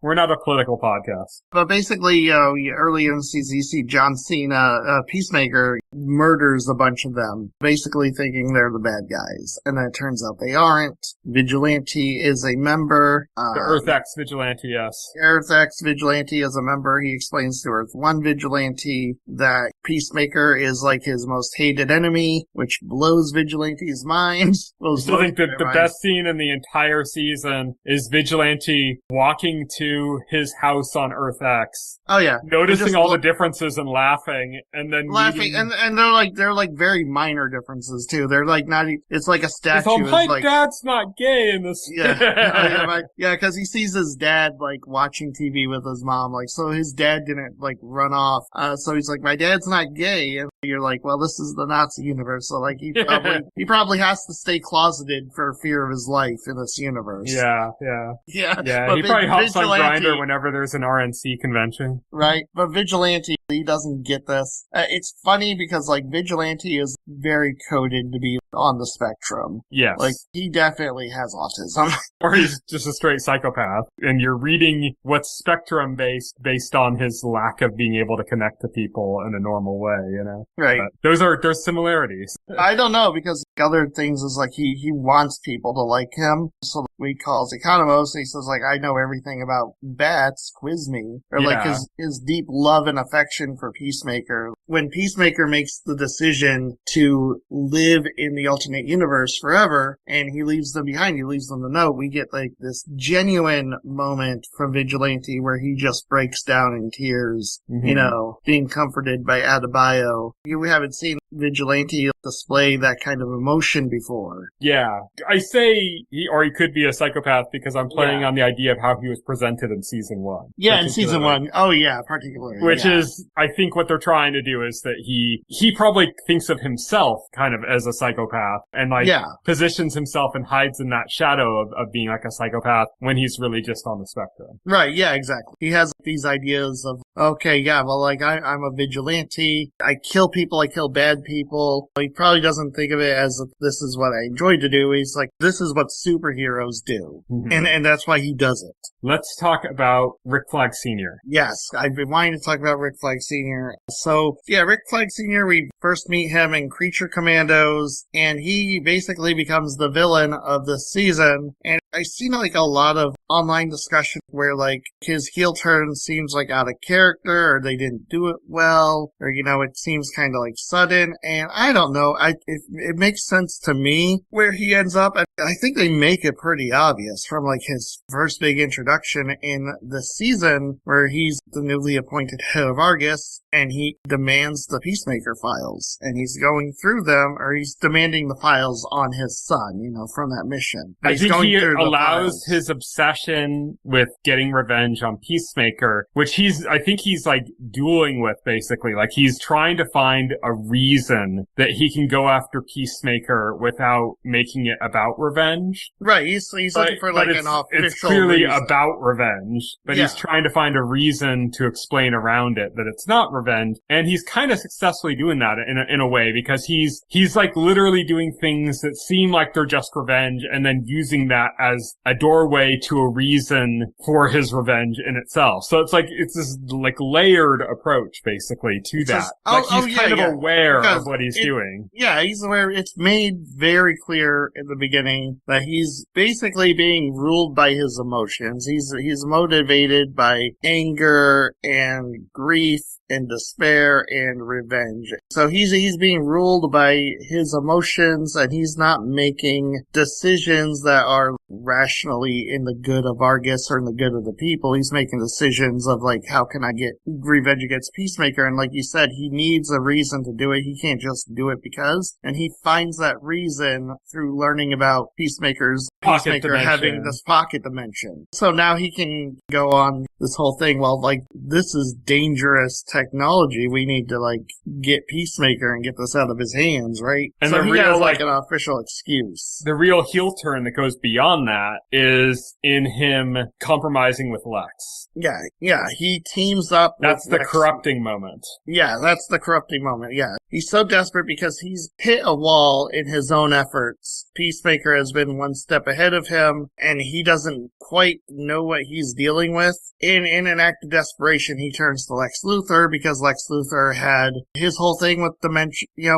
We're not a political podcast. But basically, early in the season, you see John Cena, Peacemaker, murders a bunch of them, basically thinking they're the bad guys. And then it turns out they aren't. Vigilante is a member. The Earth X Vigilante, yes. Earth X Vigilante is a member. He explains to Earth 1 Vigilante that Peacemaker is like his most hated enemy, which blows Vigilante's mind. I still think that the best scene in the entire season is Vigilante walking to his house on Earth X. Oh yeah. Noticing all the differences and laughing, and then laughing, and they're like very minor differences too. They're like not. It's like a statue. My dad's not gay in this. Yeah, because he sees his dad like watching TV with his mom. Like, so his dad didn't like run off. So he's like, my dad's not gay, and you're like, well, this is the Nazi universe, so like he probably has to stay closeted for fear of his life in this universe. Yeah. He probably hops on Grindr whenever there's an RNC convention. Right, but Vigilante, he doesn't get this. It's funny because like Vigilante is very coded to be on the spectrum. Yes. Like he definitely has autism. Or he's just a straight psychopath. And you're reading what's spectrum based on his lack of being able to connect to people in a normal way, Right. But there's similarities. I don't know, because other things is like he wants people to like him. So he calls Economos and he says like, I know everything about bats, quiz me. Or like his deep love and affection for Peacemaker. When Peacemaker makes the decision to live in the alternate universe forever, and he leaves them behind. He leaves them the note. We get like this genuine moment from Vigilante where he just breaks down in tears, you know, being comforted by Adebayo. We haven't seen Vigilante display that kind of emotion before. Yeah. I say he could be a psychopath because I'm playing on the idea of how he was presented in season 1. Yeah, in season 1. Oh yeah, particularly. Which is, I think what they're trying to do is that he probably thinks of himself kind of as a psychopath and like positions himself and hides in that shadow of being like a psychopath when he's really just on the spectrum. Right, yeah, exactly. He has these ideas of, okay, yeah, well, like, I'm a vigilante. I kill people, I kill bad people. He probably doesn't think of it as this is what I enjoy to do. He's like, this is what superheroes do. And that's why he does it. Let's talk about Rick Flag Sr. Yes, I've been wanting to talk about Rick Flag Sr. So, yeah, Rick Flag Sr., we first meet him in Creature Commandos, and he basically becomes the villain of this season. And I've seen like a lot of online discussion where like his heel turn seems like out of character, or they didn't do it well, or, you know, it seems kind of like sudden. And I don't know, it makes sense to me where he ends up. And I think they make it pretty obvious from like his first big introduction in the season where he's the newly appointed head of Argus and he demands the Peacemaker files, and he's going through them, or he's demanding the files on his son, you know, from that mission. I think he allows his obsession with getting revenge on Peacemaker, which I think he's like dueling with basically. Like he's trying to find a reason that he can go after Peacemaker without making it about revenge. Right, he's looking for like an official It's clearly reason. About revenge, but he's trying to find a reason to explain around it that it's not revenge, and he's kind of successfully doing that in a way, because he's like literally doing things that seem like they're just revenge and then using that as a doorway to a reason for his revenge in itself. So it's this like layered approach basically to that. He's kind of aware of what he's doing. Yeah, he's aware. It's made very clear in the beginning that he's basically being ruled by his emotions. He's motivated by anger and grief and despair and revenge. So he's being ruled by his emotions, and he's not making decisions that are rationally in the good of Argus or in the good of the people. He's making decisions of like, how can I get revenge against Peacemaker? And like you said, he needs a reason to do it. He can't just do it because. And he finds that reason through learning about Peacemaker having this pocket dimension. So now he can go on this whole thing. Well, like, this is dangerous technology. We need to like get Peacemaker and get this out of his hands, right? And so he has like an official excuse. The real heel turn that goes beyond that is in him compromising with Lex. Yeah, he teams up with That's the Lex. corrupting moment. Yeah, that's the corrupting moment, yeah. He's so desperate because he's hit a wall in his own efforts. Peacemaker has been one step ahead of him, and he doesn't quite know what he's dealing with. In an act of desperation, he turns to Lex Luthor because Lex Luthor had his whole thing with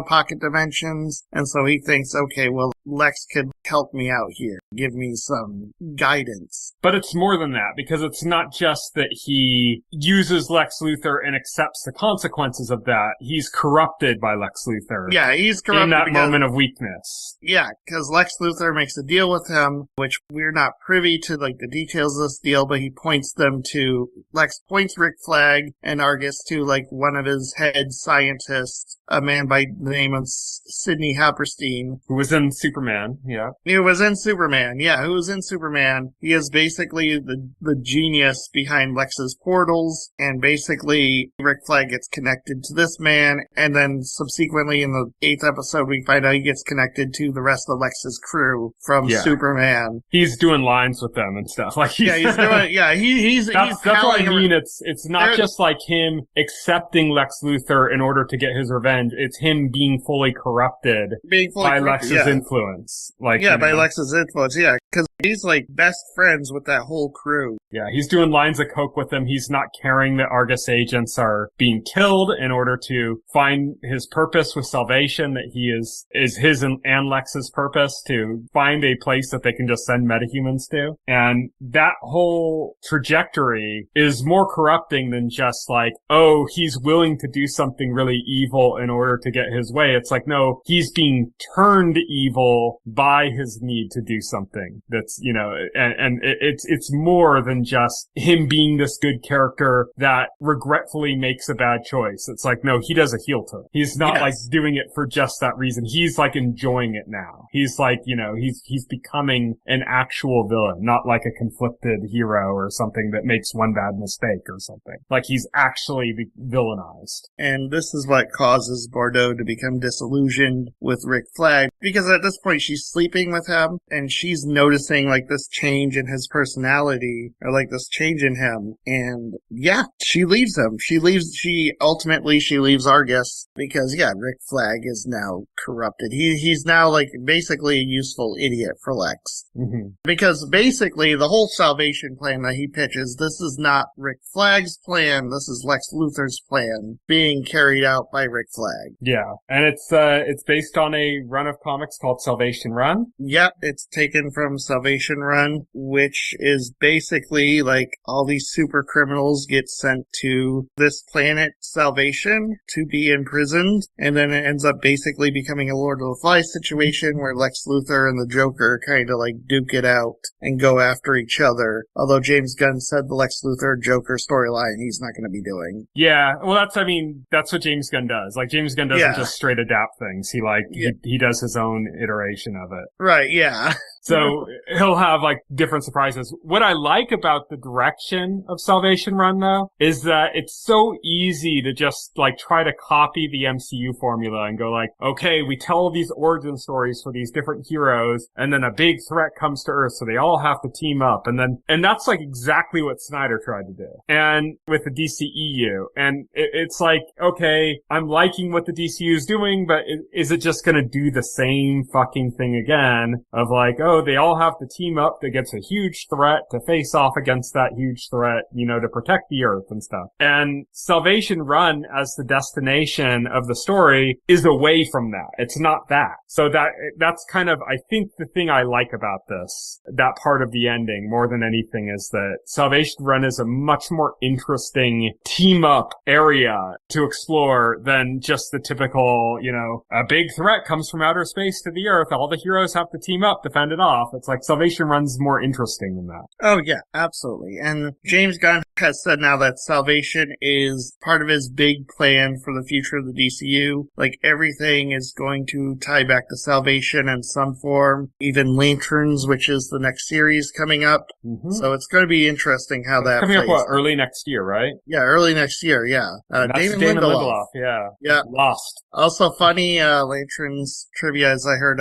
pocket dimensions, and so he thinks, okay, well, Lex could help me out here, give me some guidance. But it's more than that, because it's not just that he uses Lex Luthor and accepts the consequences of that. He's corrupted by Lex Luthor. Yeah, he's corrupted in that moment of weakness. Yeah, because Lex Luthor makes a deal with him, which we're not privy to like the details of this deal, but he points Lex points Rick Flag and Argus to like one of his head scientists, a man by the name of Sidney Halperstein. Who was in Superman, yeah. He was in Superman, yeah, who was in Superman. He is basically the genius behind Lex's portals, and basically Rick Flag gets connected to this man, and then subsequently in the 8th episode we find out he gets connected to the rest of Lex's crew from Superman. He's doing lines with them and stuff. Like he's that's what I mean. It's not just like him accepting Lex Luthor in order to get his revenge. It's him being fully corrupted by Lex's influence. Like Yeah, by Lex's influence, yeah. Because he's, like, best friends with that whole crew. Yeah, he's doing lines of coke with them. He's not caring that Argus agents are being killed in order to find his purpose with salvation, that he is his and Lex's purpose to find a place that they can just send metahumans to. And that whole trajectory is more corrupting than just like, oh, he's willing to do something really evil in order to get his way. It's like, no, he's being turned evil by his need to do something that's, you know, and it's more than just him being this good character that regretfully makes a bad choice. It's like, no, he does a heel turn. He's not like doing it for just that reason. He's like enjoying it now. He's like, you know, he's becoming an actual villain, not like a conflicted hero or something that makes one bad mistake or something. Like he's actually villainized. And this is what causes Bordeaux to become disillusioned with Rick Flag, because at this point she's sleeping with him and she's noticing like this change in his personality, or like this change in him, and yeah, she leaves him. She ultimately leaves Argus because Rick Flag is now corrupted. He's now like basically a useful idiot for Lex. Mm-hmm. Because basically the whole salvation plan that he pitches, this is not Rick Flag's plan, this is Lex Luthor's plan being carried out by Rick Flag. Yeah, and it's based on a run of comics called Salvation Run. Yep, it's taken from Salvation Run, which is basically like all these super criminals get sent to this planet Salvation to be imprisoned, and then it ends up basically becoming a Lord of the Flies situation where Lex Luthor and the Joker kind of like duke it out and go after each other. Although James Gunn said the Lex Luthor Joker storyline he's not going to be doing. Yeah, well that's what James Gunn does. Like James Gunn doesn't just straight adapt things. He does his own iteration of it. Right, yeah. So he'll have like different surprises. What I like about the direction of Salvation Run though is that it's so easy to just like try to copy the MCU formula and go like, okay, we tell these origin stories for these different heroes and then a big threat comes to Earth so they all have to team up, and that's like exactly what Snyder tried to do. And with the DCEU, and it's like, okay, I'm liking what the DCU is doing, but is it just gonna do the same fucking thing again of like, oh, they all have to team up against a huge threat to face off against that huge threat, you know, to protect the Earth and stuff. And Salvation Run as the destination of the story is away from that. It's not that. So that's kind of, I think, the thing I like about this, that part of the ending more than anything, is that Salvation Run is a much more interesting team up area to explore than just the typical, you know, a big threat comes from outer space to the Earth. All the heroes have to team up, defend it off. It's like Salvation Run's more interesting than that. Oh yeah, absolutely. And James Gunn has said now that Salvation is part of his big plan for the future of the DCU. Like everything is going to tie back to Salvation in some form. Even Lanterns, which is the next series coming up. Mm-hmm. So it's going to be interesting how that coming plays. Up early next year, right? Yeah, early next year. Yeah, Damon Lindelof. Yeah. Lost. Also funny Lanterns trivia, as I heard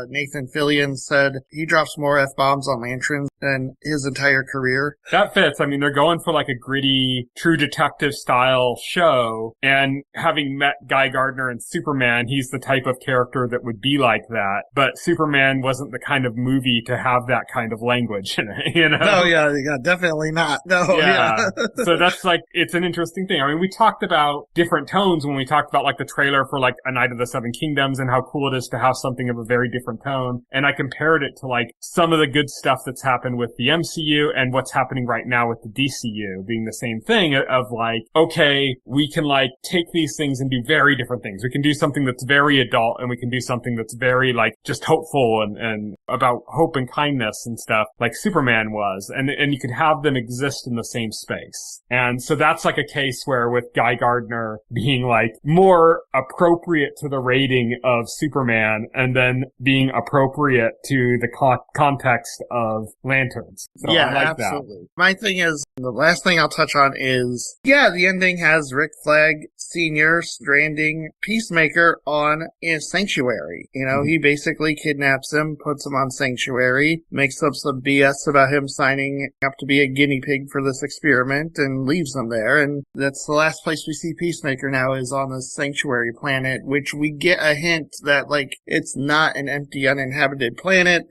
Nathan Fillion said he drops more F-bombs on Lanterns than his entire career. That fits. I mean, they're going for like a gritty, true detective style show, and having met Guy Gardner and Superman, he's the type of character that would be like that, but Superman wasn't the kind of movie to have that kind of language in it, you know? No, yeah, definitely not. No, yeah. So that's like, it's an interesting thing. I mean, we talked about different tones when we talked about like the trailer for like A Night of the Seven Kingdoms and how cool it is to have something of a very different tone. And I compared it to like some of the good stuff that's happened with the MCU and what's happening right now with the DCU being the same thing of like, okay, we can like take these things and do very different things. We can do something that's very adult and we can do something that's very like just hopeful and about hope and kindness and stuff like Superman was. And you could have them exist in the same space. And so that's like a case where with Guy Gardner being like more appropriate to the rating of Superman and then being appropriate to the context of Lanterns. So yeah, I like absolutely. that. My thing is, the last thing I'll touch on is, the ending has Rick Flag Sr. stranding Peacemaker on a Sanctuary. You know, he basically kidnaps him, puts him on Sanctuary, makes up some BS about him signing up to be a guinea pig for this experiment, and leaves him there. And that's the last place we see Peacemaker now, is on this Sanctuary planet, which we get a hint that, like, it's not an empty, uninhabited planet.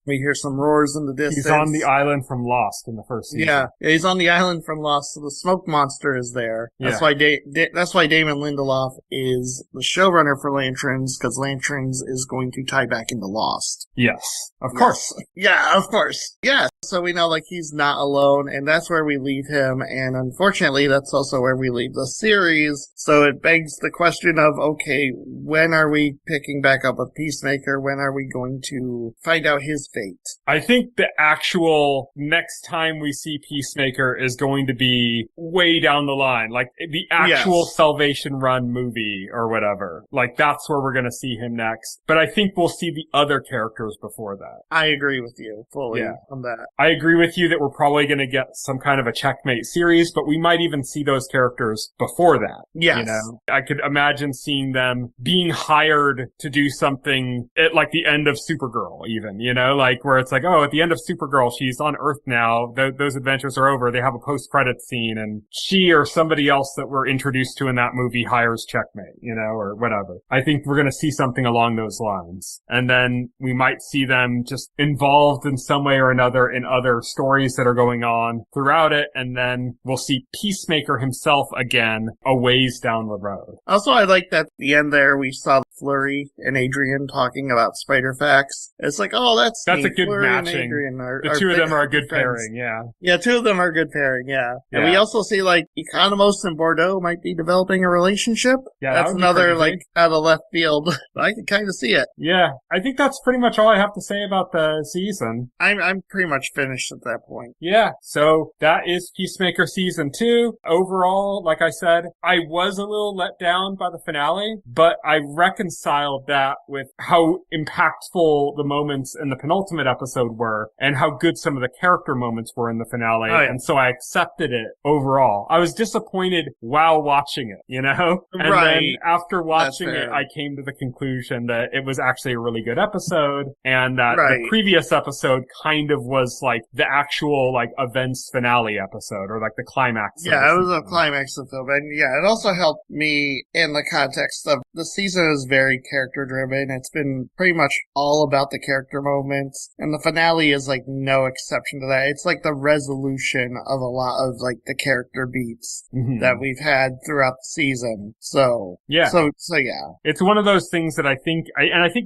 We hear some roars in the distance. He's on the island from Lost in the first season. Yeah, he's on the island from Lost, so the smoke monster is there. That's Yeah. why that's why Damon Lindelof is the showrunner for Lanterns, because Lanterns is going to tie back into Lost. Yes, of course. Yeah, of course. Yeah, so we know, like, he's not alone, and that's where we leave him, and unfortunately, that's also where we leave the series, so it begs the question of, okay, when are we picking back up with Peacemaker? When are we going to find out his fate? I think the actual next time we see Peacemaker is going to be way down the line, like the actual Salvation Run movie or whatever. Like, that's where we're going to see him next. But I think we'll see the other characters before that. I agree with you fully on that. I agree with you that we're probably going to get some kind of a Checkmate series, but we might even see those characters before that. Yes. You know, I could imagine seeing them being hired to do something at like the end of Supergirl even, you know, like where it's like, oh, at the end of Supergirl, she's on Earth now. Those adventures are over. They have a post-credit scene and she or somebody else that we're introduced to in that movie hires Checkmate, you know, or whatever. I think we're going to see something along those lines. And then we might see them just involved in some way or another in other stories that are going on throughout it. And then we'll see Peacemaker himself again a ways down the road. Also, I like that at the end there we saw Flurry and Adrian talking about Spider Facts. It's like, oh, that's a neat. good Flurry matching. And Adrian The two of them are a good pairing, yeah. Yeah, two of them are a good pairing, yeah. And we also see, like, Economos and Bordeaux might be developing a relationship. Yeah, that's another, like, out of left field. But I can kind of see it. Yeah, I think that's pretty much all I have to say about the season. I'm pretty much finished at that point. Yeah, so that is Peacemaker Season 2. Overall, like I said, I was a little let down by the finale, but I reconciled that with how impactful the moments in the penultimate episode were and how good some of the character moments were in the finale. Oh, yeah. And so I accepted it overall. I was disappointed while watching it, you know? And then after watching it, I came to the conclusion that it was actually a really good episode and that the previous episode kind of was like the actual like events finale episode or like the climax. Yeah, it was a climax of the film. And yeah, it also helped me in the context of the season is very character driven. It's been pretty much all about the character moments. And the finale is like no exception to that. It's like the resolution of a lot of like the character beats that we've had throughout the season. So, yeah. So yeah. It's one of those things that I think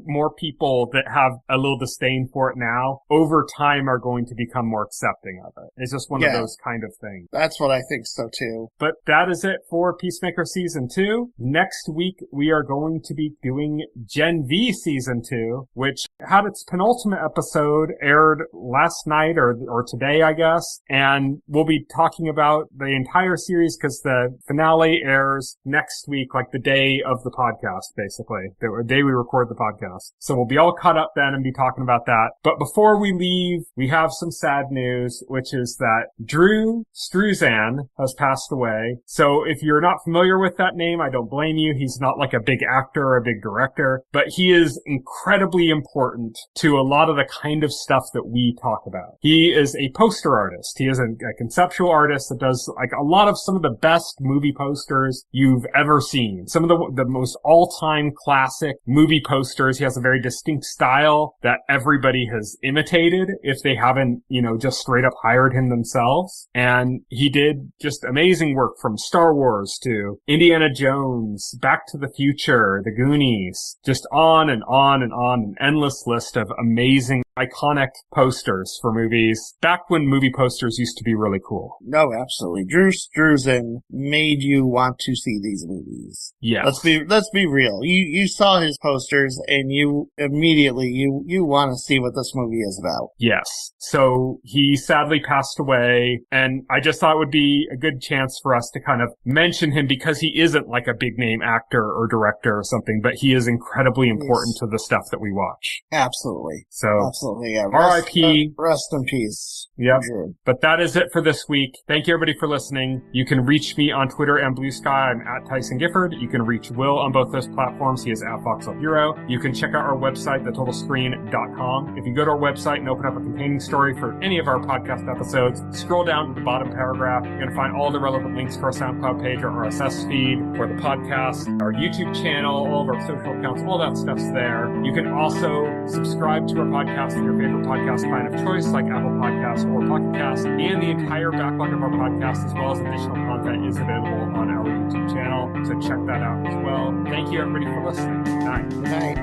more people that have a little disdain for it now over time are going to become more accepting of it. It's just one of those kind of things. That's what I think so too. But that is it for Peacemaker Season 2. Next week, we are going to be doing Gen V Season 2, which had its penultimate episode aired last night or today, I guess. And we'll be talking about the entire series because the finale airs next week, like the day of the podcast, basically. The day we record the podcast. So we'll be all caught up then and be talking about that. But before we leave, we have some sad news, which is that Drew Struzan has passed away. So if you're not familiar with that name, I don't blame you. He's not like a big actor or a big director, but he is incredibly important to a lot of the kind of stuff that we talk about. He is a poster artist. He is a conceptual artist that does like a lot of some of the best movie posters you've ever seen. Some of the most all-time classic movie posters. He has a very distinct style that everybody has imitated if they haven't, just straight up hired him themselves. And he did just amazing work from Star Wars to Indiana Jones, Back to the Future, The Goonies, just on and on and on, an endless list of amazing, iconic posters for movies. Back when movie posters used to be really cool. No, absolutely. Drew Struzan made you want to see these movies. Yeah. Let's be real. You saw his posters and you immediately you want to see what this movie is about. Yes. So he sadly passed away, and I just thought it would be a good chance for us to kind of mention him because he isn't like a big name actor or director or something, but he is incredibly important to the stuff that we watch. Absolutely. So Absolutely, yeah. R.I.P. Rest in peace. Yep. Sure. But that is it for this week. Thank you everybody for listening. You can reach me on Twitter and Blue Sky. I'm at Tyson Gifford. You can reach Will on both those platforms. He is at Voxel Hero. You can check out our website, thetotalscreen.com. If you go to our website and open up a containing story for any of our podcast episodes, scroll down to the bottom paragraph. You're going to find all the relevant links to our SoundCloud page, our RSS feed, for the podcast, our YouTube channel, all of our social accounts, all that stuff's there. You can also subscribe to our podcast in your favorite podcast client of choice, like Apple Podcasts or Pocket Casts, and the entire backlog of our podcast, as well as additional content, is available on our YouTube channel, so check that out as well. Thank you everybody for listening. Good night. Good night.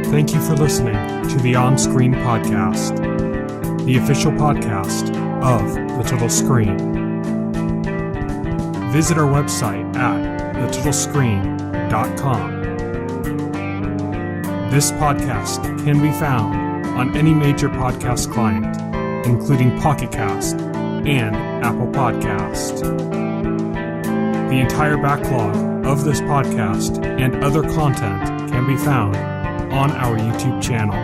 Thank you for listening to the OnScreen podcast, the official podcast of The Total Screen. Visit our website at thetotalscreen.com. This podcast can be found on any major podcast client, including Pocket Cast and Apple Podcast. The entire backlog of this podcast and other content can be found on our YouTube channel.